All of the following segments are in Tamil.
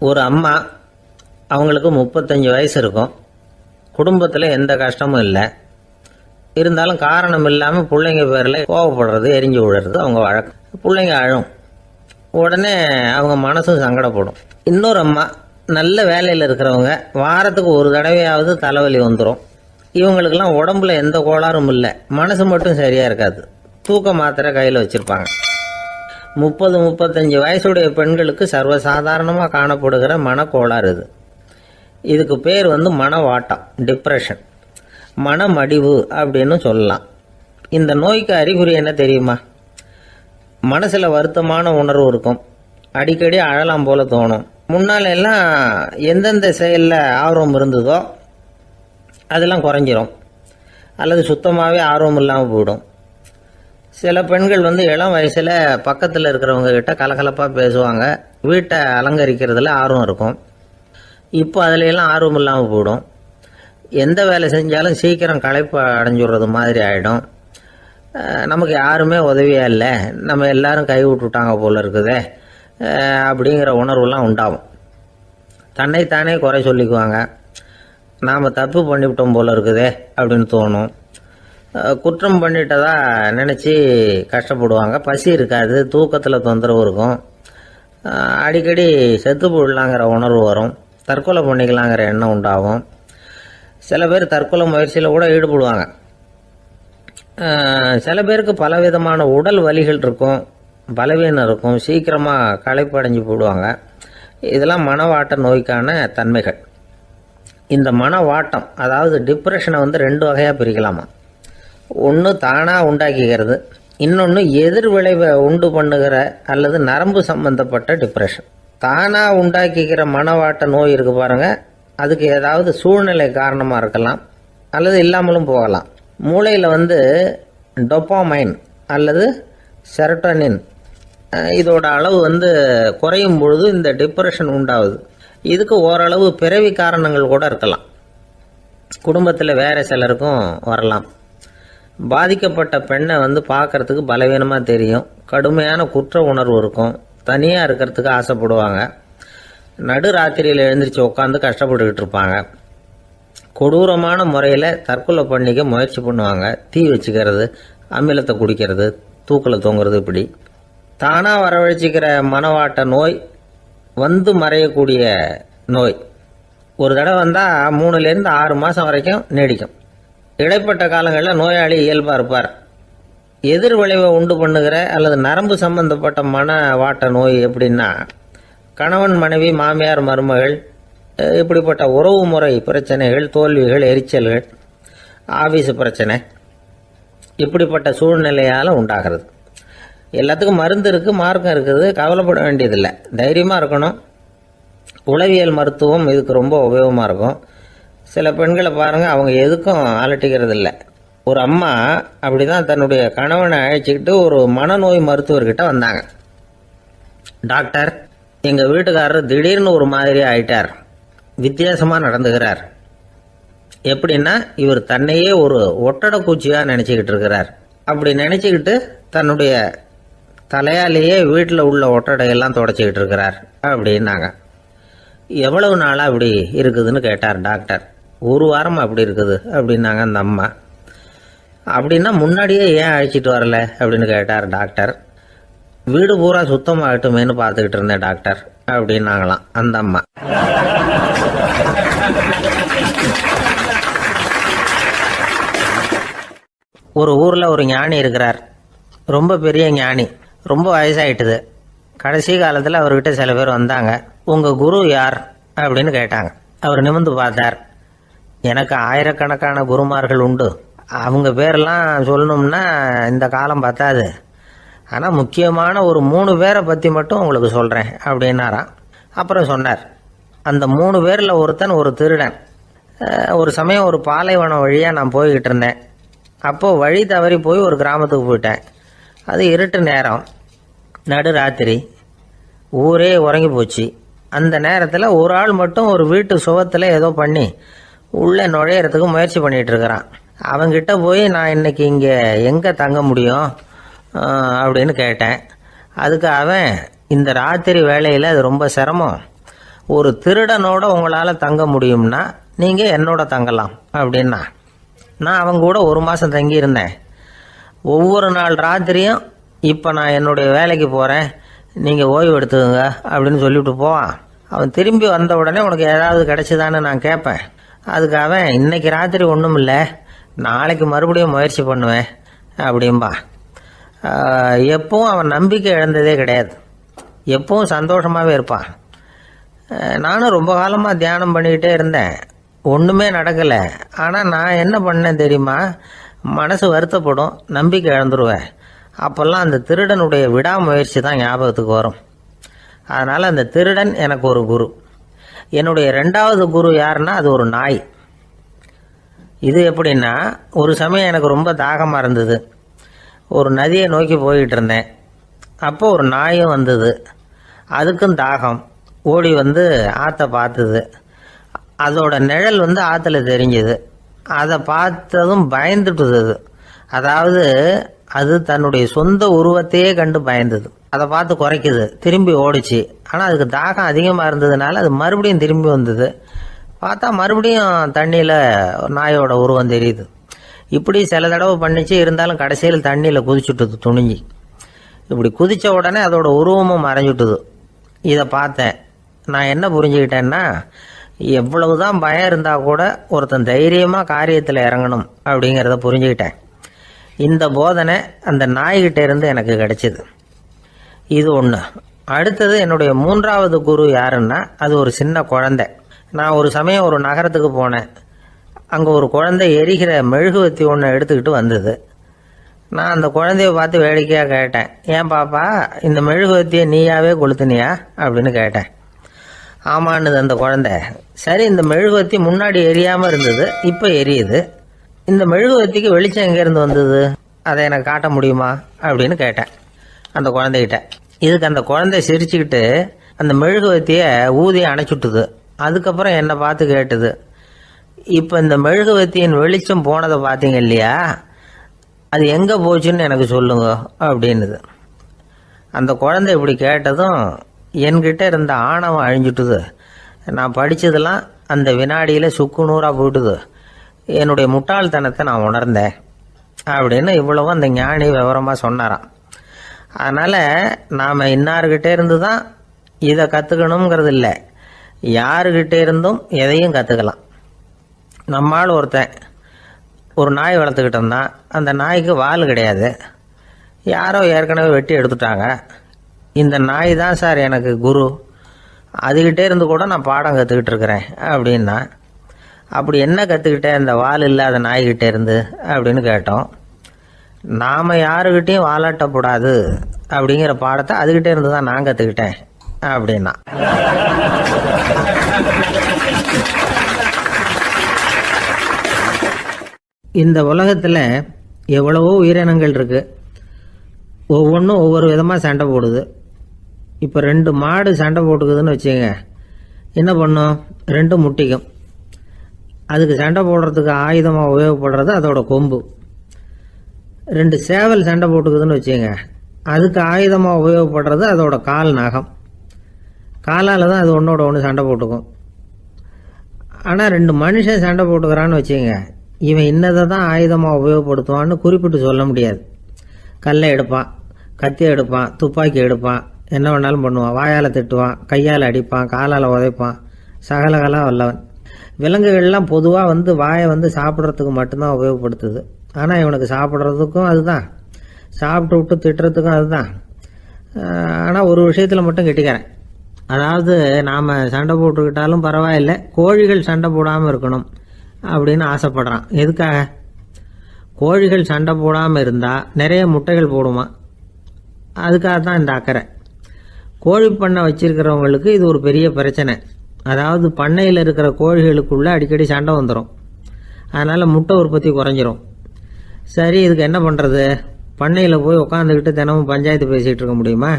ஒரு அம்மா, அவங்களுக்கு 35 வயசு இருக்கும். குடும்பத்தில் எந்த கஷ்டமும் இல்லை. இருந்தாலும் காரணம் இல்லாமல் பிள்ளைங்க பேரில் கோவப்படுறது, எரிஞ்சு விழுறது அவங்க வழக்கம். பிள்ளைங்க அழும். உடனே அவங்க மனசும் சங்கடப்படும். இன்னொரு அம்மா, நல்ல வேலையில் இருக்கிறவங்க, வாரத்துக்கு ஒரு தடவையாவது தலைவலி வந்துடும். இவங்களுக்கெல்லாம் உடம்புல எந்த கோளாறும் இல்லை, மனசு மட்டும் சரியாக இருக்காது. தூக்க மாத்திரை கையில் வச்சுருப்பாங்க. 30-35 வயசுடைய பெண்களுக்கு சர்வசாதாரணமாக காணப்படுகிற மனக்கோளாறு இது. இதுக்கு பேர் மனவாட்டம், டிப்ரெஷன், மனமடிவு அப்படின்னு சொல்லலாம். இந்த நோய்க்கு அறிகுறி என்ன தெரியுமா? மனசில் வருத்தமான உணர்வு இருக்கும். அடிக்கடி அழலாம் போல தோணும். முன்னால எல்லாம் எந்தெந்த செயலில் ஆர்வம் இருந்ததோ அதெல்லாம் குறைஞ்சிரும், அல்லது சுத்தமாகவே ஆர்வம் இல்லாமல் போயிடும். சில பெண்கள் இளம் வயசில் பக்கத்தில் இருக்கிறவங்க கிட்ட கலகலப்பாக பேசுவாங்க, வீட்டை அலங்கரிக்கிறதுல ஆர்வம் இருக்கும். இப்போ அதுலையெல்லாம் ஆர்வம் இல்லாமல் போயிடும். எந்த வேலை செஞ்சாலும் சீக்கிரம் களைப்பு அடைஞ்சுடுறது மாதிரி ஆகிடும். நமக்கு யாருமே உதவியாக இல்லை, நம்ம எல்லாரும் கை விட்டுட்டாங்க போல இருக்குதே அப்படிங்கிற உணர்வுலாம் உண்டாகும். தன்னைத்தானே குறை சொல்லிக்குவாங்க. நாம் தப்பு பண்ணிவிட்டோம் போல இருக்குதே அப்படின்னு தோணும். குற்றம் பண்ணிட்டதா நினச்சி கஷ்டப்படுவாங்க. பசி இருக்காது, தூக்கத்தில் தொந்தரவு இருக்கும். அடிக்கடி செத்து போடலாங்கிற உணர்வு வரும். தற்கொலை பண்ணிக்கலாங்கிற எண்ணம் உண்டாகும். சில பேர் தற்கொலை முயற்சியில் கூட ஈடுபடுவாங்க. சில பேருக்கு பலவிதமான உடல் வலிகள் இருக்கும், பலவீனம் இருக்கும், சீக்கிரமாக களைப்படைஞ்சு போடுவாங்க. இதெல்லாம் மனவாட்ட நோய்க்கான தன்மைகள். இந்த மனவாட்டம், அதாவது டிப்ரெஷனை 2 வகையாக பிரிக்கலாமா. ஒன்று தானாக உண்டாக்கிக்கிறது, இன்னொன்று எதிர் விளைவை உண்டு பண்ணுகிற அல்லது நரம்பு சம்பந்தப்பட்ட டிப்ரெஷன். தானாக உண்டாக்கிக்கிற மனவாட்ட நோய் இருக்குது பாருங்கள், அதுக்கு ஏதாவது சூழ்நிலை காரணமாக இருக்கலாம், அல்லது இல்லாமலும் போகலாம். மூளையில் டொப்பாமைன் அல்லது செரட்டோனின் இதோட அளவு குறையும் பொழுது இந்த டிப்ரெஷன் உண்டாகுது. இதுக்கு ஓரளவு பிறவி காரணங்கள் கூட இருக்கலாம். குடும்பத்தில் வேறு சிலருக்கும் வரலாம். பாதிக்கப்பட்ட பெண்ணை பார்க்கறதுக்கு பலவீனமாக தெரியும், கடுமையான குற்ற உணர்வு இருக்கும், தனியாக இருக்கிறதுக்கு ஆசைப்படுவாங்க, நடுராத்திரியில் எழுந்திரிச்சு உட்காந்து கஷ்டப்பட்டுக்கிட்டு இருப்பாங்க, கொடூரமான முறையில் தற்கொலை பண்ணிக்க முயற்சி பண்ணுவாங்க, தீ வச்சுக்கிறது, அமிலத்தை குடிக்கிறது, தூக்கில் தொங்குறது. இப்படி தானாக வரவழைச்சிக்கிற மனவாட்ட நோய் மறையக்கூடிய நோய். ஒரு தடவை வந்தால் 3லேருந்து 6 மாதம் வரைக்கும் நீடிக்கும். இடைப்பட்ட காலங்களில் நோயாளி இயல்பாக இருப்பார். எதிர் விளைவை உண்டு பண்ணுகிற அல்லது நரம்பு சம்பந்தப்பட்ட மனவாட்ட நோய் எப்படின்னா, கணவன் மனைவி, மாமியார் மருமகள், இப்படிப்பட்ட உறவு முறை பிரச்சனைகள், தோல்விகள், எரிச்சல்கள், ஆஃபீஸ் பிரச்சனை, இப்படிப்பட்ட சூழ்நிலையால் உண்டாகிறது. எல்லாத்துக்கும் மருந்து இருக்குது, மார்க்கம் இருக்குது, கவலைப்பட வேண்டியதில்லை, தைரியமாக இருக்கணும். உளவியல் மருத்துவம் இதுக்கு ரொம்ப உபயோகமாக இருக்கும். சில பெண்களை பாருங்கள், அவங்க எதுக்கும் அலட்டிக்கிறது இல்லை. ஒரு அம்மா அப்படி தான் தன்னுடைய கணவனை அழைச்சிக்கிட்டு ஒரு மனநோய் மருத்துவர்கிட்ட வந்தாங்க. டாக்டர், எங்கள் வீட்டுக்காரர் திடீர்னு ஒரு மாதிரி ஆயிட்டார், வித்தியாசமாக நடந்துகிறார். எப்படின்னா, இவர் தன்னையே ஒரு ஒட்டடை பூச்சியாக நினச்சிக்கிட்டு இருக்கிறார். அப்படி நினச்சிக்கிட்டு தன்னுடைய தலையாலேயே வீட்டில் உள்ள ஒட்டடையெல்லாம் தொடச்சிக்கிட்டு இருக்கிறார் அப்படின்னாங்க. எவ்வளவு நாளாக அப்படி இருக்குதுன்னு கேட்டார் டாக்டர். 1 வாரமாக அப்படி இருக்குது அப்படின்னாங்க அந்த அம்மா. அப்படின்னா முன்னாடியே ஏன் அழைச்சிட்டு வரல அப்படின்னு கேட்டார் டாக்டர். வீடு பூரா சுத்தமாகட்டுமேனு பார்த்துக்கிட்டு இருந்தேன் டாக்டர் அப்படின்னாங்களாம் அந்த அம்மா. ஒரு ஊரில் ஒரு ஞானி இருக்கிறார், ரொம்ப பெரிய ஞானி, ரொம்ப வயசாயிட்டுது. கடைசி காலத்தில் அவர்கிட்ட சில பேர் வந்தாங்க. உங்கள் குரு யார் அப்படின்னு கேட்டாங்க. அவர் நிமிர்ந்து பார்த்தார். எனக்கு ஆயிரக்கணக்கான குருமார்கள் உண்டு, அவங்க பேரெல்லாம் சொல்லணும்னா இந்த காலம் பத்தாது, ஆனால் முக்கியமான ஒரு 3 பேரை பற்றி மட்டும் உங்களுக்கு சொல்கிறேன் அப்படின்னாராம். அப்புறம் சொன்னார், அந்த 3 பேரில் ஒருத்தன் ஒரு திருடன். ஒரு சமயம் ஒரு பாலைவனம் வழியாக நான் போய்கிட்டு இருந்தேன். அப்போது வழி தவறி போய் ஒரு கிராமத்துக்கு போயிட்டேன். அது இருட்டு நேரம், நடுராத்திரி, ஊரே உறங்கி போச்சு. அந்த நேரத்தில் ஒரு ஆள் மட்டும் ஒரு வீட்டு சுவத்தில் ஏதோ பண்ணி உள்ளே நுழையிறதுக்கு முயற்சி பண்ணிகிட்டு இருக்கிறான். அவங்கிட்ட போய் நான் இன்னைக்கு இங்கே எங்கே தங்க முடியும் அப்படின்னு கேட்டேன். அதுக்கு அவன், இந்த ராத்திரி வேளையில் அது ரொம்ப சிரமம், ஒரு திருடனோட உங்களால் தங்க முடியும்னா நீங்கள் என்னோட தங்கலாம் அப்படின்னா. நான் அவங்க கூட 1 மாதம் தங்கியிருந்தேன். ஒவ்வொரு நாள் ராத்திரியும் இப்போ நான் என்னுடைய வேலைக்கு போகிறேன், நீங்கள் ஓய்வு எடுத்துக்கோங்க அப்படின்னு சொல்லிவிட்டு போவான். அவன் திரும்பி வந்த உடனே உனக்கு ஏதாவது கிடைச்சிதான்னு நான் கேட்பேன். அதுக்கு அவன் இன்னைக்கு ராத்திரி ஒன்றும் இல்லை, நாளைக்கு மறுபடியும் முயற்சி பண்ணுவேன் அப்படின்பா. எப்பவும் அவன் நம்பிக்கை இழந்ததே கிடையாது, எப்பவும் சந்தோஷமாகவே இருப்பான். நானும் ரொம்ப காலமாக தியானம் பண்ணிக்கிட்டே இருந்தேன், ஒன்றுமே நடக்கலை. ஆனால் நான் என்ன பண்ணேன் தெரியுமா, மனசு வருத்தப்படும், நம்பிக்கை இழந்துருவேன். அப்போல்லாம் அந்த திருடனுடைய விடாமுயற்சி தான் ஞாபகத்துக்கு வரும். அதனால் அந்த திருடன் எனக்கு ஒரு குரு. என்னுடைய 2வது குரு யாருன்னா அது ஒரு நாய். இது எப்படின்னா, ஒரு சமயம் எனக்கு ரொம்ப தாகமாக இருந்தது. ஒரு நதியை நோக்கி போய்கிட்டு இருந்தேன். அப்போ ஒரு நாயும் வந்தது, அதுக்கும் தாகம். ஓடி வந்து ஆற்றை பார்த்தது. அதோட நிழல் வந்து ஆற்றுல தெரிஞ்சுது. அதை பார்த்ததும் பயந்துட்டுது. அதாவது அது தன்னுடைய சொந்த உருவத்தையே கண்டு பயந்தது. அதை பார்த்து குறைக்குது, திரும்பி ஓடிச்சு. ஆனால் அதுக்கு தாகம் அதிகமாக இருந்ததுனால அது மறுபடியும் திரும்பி வந்தது. பார்த்தா மறுபடியும் தண்ணியில் நாயோட உருவம் தெரியுது. இப்படி சில தடவை பண்ணிச்சு. இருந்தாலும் கடைசியில் தண்ணியில் குதிச்சுட்டுது துணிஞ்சி. இப்படி குதித்த உடனே அதோட உருவமும் மறைஞ்சுட்டுது. இதை பார்த்தேன். நான் என்ன புரிஞ்சுக்கிட்டேன்னா, எவ்வளவு தான் பயம் இருந்தால் கூட ஒருத்தன் தைரியமாக காரியத்தில் இறங்கணும் அப்படிங்கிறத புரிஞ்சுக்கிட்டேன். இந்த போதனை அந்த நாய்கிட்ட இருந்து எனக்கு கிடைச்சிது. இது ஒன்று. அடுத்தது என்னுடைய 3வது குரு யாருன்னா அது ஒரு சின்ன குழந்தை. நான் ஒரு சமயம் ஒரு நகரத்துக்கு போனேன். அங்கே ஒரு குழந்தை எரிகிற மெழுகுவத்தி ஒன்று எடுத்துக்கிட்டு வந்தது. நான் அந்த குழந்தைய பார்த்து வேடிக்கையாக கேட்டேன், ஏன் பாப்பா இந்த மெழுகுவத்தியை நீயாவே கொளுத்துனியா அப்படின்னு கேட்டேன். ஆமான்னுது அந்த குழந்தை. சரி, இந்த மெழுகுவத்தி முன்னாடி எரியாமல் இருந்தது, இப்போ எரியுது. இந்த மெழுகுவத்திக்கு வெளிச்சம் எங்கேருந்து வந்தது, அதை எனக்கு காட்ட முடியுமா அப்படின்னு கேட்டேன் அந்த குழந்தைகிட்ட. இதுக்கு அந்த குழந்தை சிரிச்சுக்கிட்டு அந்த மெழுகுவத்தியை ஊதி அணைச்சுட்டுது. அதுக்கப்புறம் என்னை பார்த்து கேட்டுது, இப்போ இந்த மெழுகுவத்தியின் வெளிச்சம் போனதை பார்த்தீங்க இல்லையா, அது எங்கே போச்சுன்னு எனக்கு சொல்லுங்க அப்படின்னுது. அந்த குழந்தை இப்படி கேட்டதும் என்கிட்ட இருந்த ஆணவம் அழிஞ்சுட்டுது. நான் படித்ததெல்லாம் அந்த வினாடியில் சுக்கு நூறாக போயிட்டுது. என்னுடைய முட்டாள்தனத்தை நான் உணர்ந்தேன் அப்படின்னு இவ்வளவும் அந்த ஞானி விவரமாக சொன்னாராம். அதனால் நாம் இன்னார்கிட்ட இருந்து தான் இதை கற்றுக்கணுங்கிறது இல்லை, யாருக்கிட்டே இருந்தும் எதையும் கற்றுக்கலாம். நம்மால் ஒருத்தன் ஒரு நாய் வளர்த்துக்கிட்டோம்னா அந்த நாய்க்கு வால் கிடையாது, யாரோ ஏற்கனவே வெட்டி எடுத்துட்டாங்க. இந்த நாய் தான் சார் எனக்கு குரு, அதுக்கிட்டே இருந்து கூட நான் பாடம் கற்றுக்கிட்டு இருக்கிறேன் அப்படின்னா. அப்படி என்ன கற்றுக்கிட்டேன் இந்த வால் இல்லாத நாய்கிட்டே இருந்து அப்படின்னு கேட்டோம். நாம் யாருக்கிட்டையும் வாலாட்டக்கூடாது அப்படிங்கிற பாடத்தை அதுக்கிட்டே இருந்து தான் நான் கற்றுக்கிட்டேன் அப்படின்னா. இந்த உலகத்தில் எவ்வளவோ உயிரினங்கள் இருக்குது, ஒவ்வொன்றும் ஒவ்வொரு விதமாக சண்டை போடுது. இப்போ 2 மாடு சண்டை போட்டுக்குதுன்னு வச்சுங்க, என்ன பண்ணும், 2 முட்டிக்கும். அதுக்கு சண்டை போடுறதுக்கு ஆயுதமாக உபயோகப்படுறது அதோட கொம்பு. 2 சேவல் சண்டை போட்டுக்குதுன்னு வச்சுங்க, அதுக்கு ஆயுதமாக உபயோகப்படுறது அதோட கால் நகம். காலால் தான் அது ஒன்றோட ஒன்று சண்டை போட்டுக்கும். ஆனால் 2 மனுஷன் சண்டை போட்டுக்கிறான்னு வச்சுங்க, இவன் இன்னதை தான் ஆயுதமாக உபயோகப்படுத்துவான்னு குறிப்பிட்டு சொல்ல முடியாது. கல்லை எடுப்பான், கத்தி எடுப்பான், துப்பாக்கி எடுப்பான், என்ன வேணாலும் பண்ணுவான். வாயால் திட்டுவான், கையால் அடிப்பான், காலால் உதைப்பான், சகலகலாக வல்லவன். விலங்குகள்லாம் பொதுவாக வாயை சாப்பிட்றதுக்கு மட்டும்தான் உபயோகப்படுத்துது. ஆனால் இவனுக்கு சாப்பிட்றதுக்கும் அதுதான், சாப்பிட்டு விட்டு திட்டுறதுக்கும் அதுதான். ஆனால் ஒரு விஷயத்தில் மட்டும் கெட்டிக்கிறேன். அதாவது நாம் சண்டை போட்டுக்கிட்டாலும் பரவாயில்லை, கோழிகள் சண்டை போடாமல் இருக்கணும் அப்படின்னு ஆசைப்படுறான். எதுக்காக? கோழிகள் சண்டை போடாமல் இருந்தால் நிறைய முட்டைகள் போடுமா, அதுக்காக தான் இந்த அக்கறை. கோழி பண்ணை வச்சிருக்கிறவங்களுக்கு இது ஒரு பெரிய பிரச்சனை. அதாவது பண்ணையில் இருக்கிற கோழிகளுக்குள்ளே அடிக்கடி சண்டை வந்துடும், அதனால் முட்டை உற்பத்தி குறைஞ்சிரும். சரி, இதுக்கு என்ன பண்ணுறது? பண்ணையில் போய் உட்காந்துக்கிட்டு தினமும் பஞ்சாயத்து பேசிகிட்டு இருக்க முடியுமா?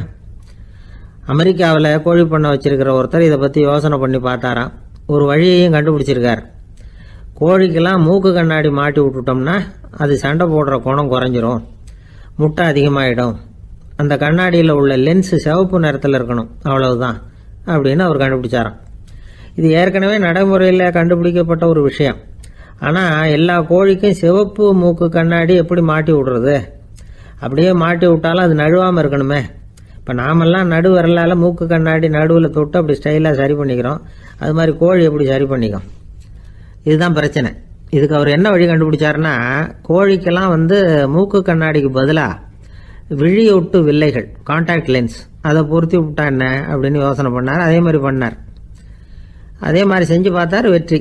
அமெரிக்காவில் கோழி பண்ணை வச்சிருக்கிற ஒருத்தர் இதை பற்றி யோசனை பண்ணி பார்த்தாராம். ஒரு வழியையும் கண்டுபிடிச்சிருக்கார். கோழிக்கெல்லாம் மூக்கு கண்ணாடி மாட்டி விட்டுட்டோம்னா அது சண்டை போடுற குணம் குறைஞ்சிரும், முட்டை அதிகமாகிடும். அந்த கண்ணாடியில் உள்ள லென்ஸு சிவப்பு நிறத்தில் இருக்கணும், அவ்வளவுதான் அப்படின்னு அவர் கண்டுபிடிச்சாராம். இது ஏற்கனவே நடைமுறையில் கண்டுபிடிக்கப்பட்ட ஒரு விஷயம். ஆனால் எல்லா கோழிக்கும் சிவப்பு மூக்கு கண்ணாடி எப்படி மாட்டி விடுறது? அப்படியே மாட்டி விட்டாலும் அது நழுவாமல் இருக்கணுமே. இப்போ நாமெல்லாம் நடு விரலால் மூக்கு கண்ணாடி நடுவில் தொட்டு அப்படி ஸ்டைலாக சரி பண்ணிக்கிறோம். அது மாதிரி கோழி எப்படி சரி பண்ணிக்கும்? இதுதான் பிரச்சனை. இதுக்கு அவர் என்ன வழி கண்டுபிடிச்சாருன்னா, கோழிக்கெல்லாம் மூக்கு கண்ணாடிக்கு பதிலாக விழியொட்டு வில்லைகள், கான்டாக்ட் லென்ஸ், அதை பொருத்தி விட்டா என்ன அப்படின்னு யோசனை பண்ணார். அதே மாதிரி பண்ணார். அதே மாதிரி செஞ்சு பார்த்தார், வெற்றி.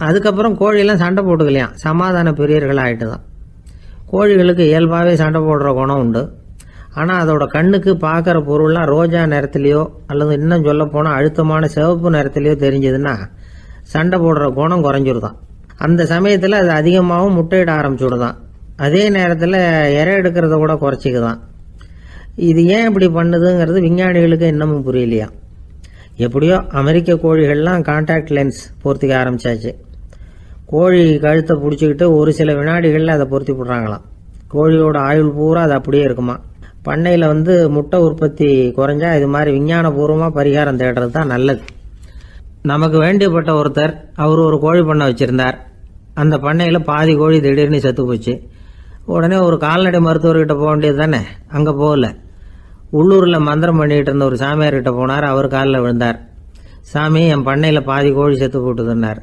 அதுக்கப்புறம் கோழியெல்லாம் சண்டை போட்டுக்கலையாம், சமாதான பிரியர்கள் ஆகிட்டு தான். கோழிகளுக்கு இயல்பாகவே சண்டை போடுற குணம் உண்டு. ஆனால் அதோட கண்ணுக்கு பார்க்குற பொருள்லாம் ரோஜா நிறத்துலையோ அல்லது இன்னும் சொல்ல போனால் அழுத்தமான சிவப்பு நிறத்துலையோ தெரிஞ்சதுன்னா சண்டை போடுற குணம் குறைஞ்சிருதான். அந்த சமயத்தில் அது அதிகமாகவும் முட்டையிட ஆரம்பிச்சுடுதான். அதே நேரத்தில் இறை எடுக்கிறத கூட குறைச்சிக்குதான். இது ஏன் இப்படி பண்ணுதுங்கிறது விஞ்ஞானிகளுக்கு இன்னமும் புரியலையா. எப்படியோ அமெரிக்க கோழிகள்லாம் கான்டாக்ட் லென்ஸ் பொருத்திக்க ஆரம்பித்தாச்சு. கோழி கழுத்தை பிடிச்சிக்கிட்டு ஒரு சில வினாடிகளில் அதை பொருத்தி போடுறாங்களாம். கோழியோட ஆயுள் பூரா அது அப்படியே இருக்குமா. பண்ணையில் முட்டை உற்பத்தி குறைஞ்சா இது மாதிரி விஞ்ஞானபூர்வமாக பரிகாரம் தேடுறது தான் நல்லது. நமக்கு வேண்டியப்பட்ட ஒருத்தர், அவர் ஒரு கோழி பண்ணை வச்சுருந்தார். அந்த பண்ணையில் பாதி கோழி திடீர்னு செத்து போச்சு. உடனே ஒரு கால்நடை மருத்துவர்கிட்ட போக வேண்டியது தானே. அங்கே போகல. உள்ளூரில் மந்திரம் பண்ணிகிட்டு இருந்த ஒரு சாமியார்கிட்ட போனார். அவர் காலில் விழுந்தார். சாமி, என் பண்ணையில் பாதி கோழி செத்து போட்டுதுன்னார்.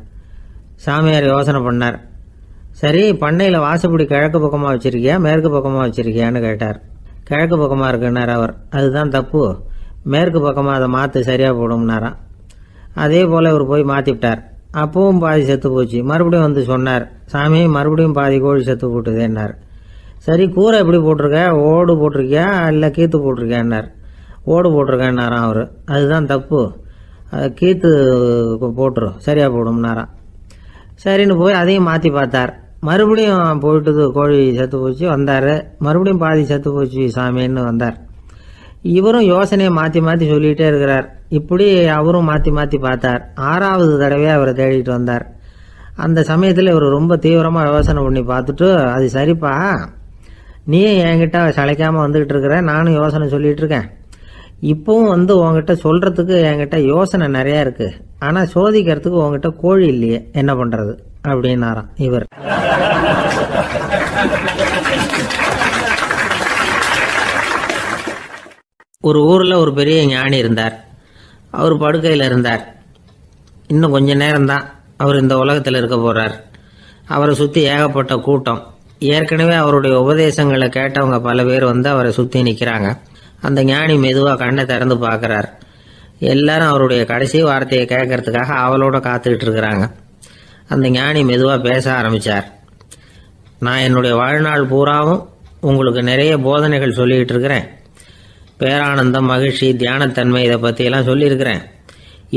சாமியார் யோசனை பண்ணார். சரி, பண்ணையில் வாசப்படி கிழக்கு பக்கமாக வச்சுருக்கியா மேற்கு பக்கமாக வச்சுருக்கியான்னு கேட்டார். கிழக்கு பக்கமாக இருக்குன்னார் அவர். அதுதான் தப்பு, மேற்கு பக்கமாக அதை மாற்று, சரியாக போடும்னாராம். அதே போல் இவர் போய் மாற்றிவிட்டார். அப்பவும் பாதி செத்து போச்சு. மறுபடியும் சொன்னார், சாமி மறுபடியும் பாதி கோழி செத்து போட்டுதேன்னார். சரி, கூரை எப்படி போட்டிருக்க, ஓடு போட்டிருக்கியா இல்லை கீத்து போட்டிருக்கியான்னார். ஓடு போட்டிருக்கேன்னாராம் அவர். அதுதான் தப்பு, அதை கீத்து போட்டுரும், சரியாக போடும்னாராம். சரின்னு போய் அதையும் மாற்றி பார்த்தார். மறுபடியும் போயிட்டுது, கோழி செத்து போச்சு. வந்தார். மறுபடியும் பாதி செத்து போச்சு சாமின்னு வந்தார். இவரும் யோசனையை மாற்றி மாற்றி சொல்லிகிட்டே இருக்கிறார். இப்படி அவரும் மாற்றி மாற்றி பார்த்தார். 6வது தடவையாக அவரை தேடிட்டு வந்தார். அந்த சமயத்தில் இவர் ரொம்ப தீவிரமாக யோசனை பண்ணி பார்த்துட்டு, அது சரிப்பா, நீ என்கிட்ட சளைக்காமல் வந்துக்கிட்டு இருக்கிற, நானும் யோசனை சொல்லிகிட்டு இருக்கேன். இப்போவும் உங்ககிட்ட சொல்கிறதுக்கு என்கிட்ட யோசனை நிறையா இருக்குது. ஆனால் சோதிக்கிறதுக்கு உங்ககிட்ட கோழி இல்லையே, என்ன பண்ணுறது அப்படின்னாராம் இவர். ஒரு ஊரில் ஒரு பெரிய ஞானி இருந்தார். அவர் படுக்கையில் இருந்தார். இன்னும் கொஞ்ச நேரம்தான் அவர் இந்த உலகத்தில் இருக்க போகிறார். அவரை சுற்றி ஏகப்பட்ட கூட்டம். ஏற்கனவே அவருடைய உபதேசங்களை கேட்டவங்க பல பேர் அவரை சுற்றி நிற்கிறாங்க. அந்த ஞானி மெதுவாக கண்ணை திறந்து பார்க்குறார். எல்லாரும் அவருடைய கடைசி வார்த்தையை கேட்கறதுக்காக அவளோட காத்துக்கிட்டு இருக்கிறாங்க. அந்த ஞானி மெதுவாக பேச ஆரம்பித்தார். நான் என்னுடைய வாழ்நாள் பூராவும் உங்களுக்கு நிறைய போதனைகள் சொல்லிக்கிட்டு இருக்கிறேன். பேரானந்தம், மகிழ்ச்சி, தியானத்தன்மை, இதை பற்றியெல்லாம் சொல்லியிருக்கிறேன்.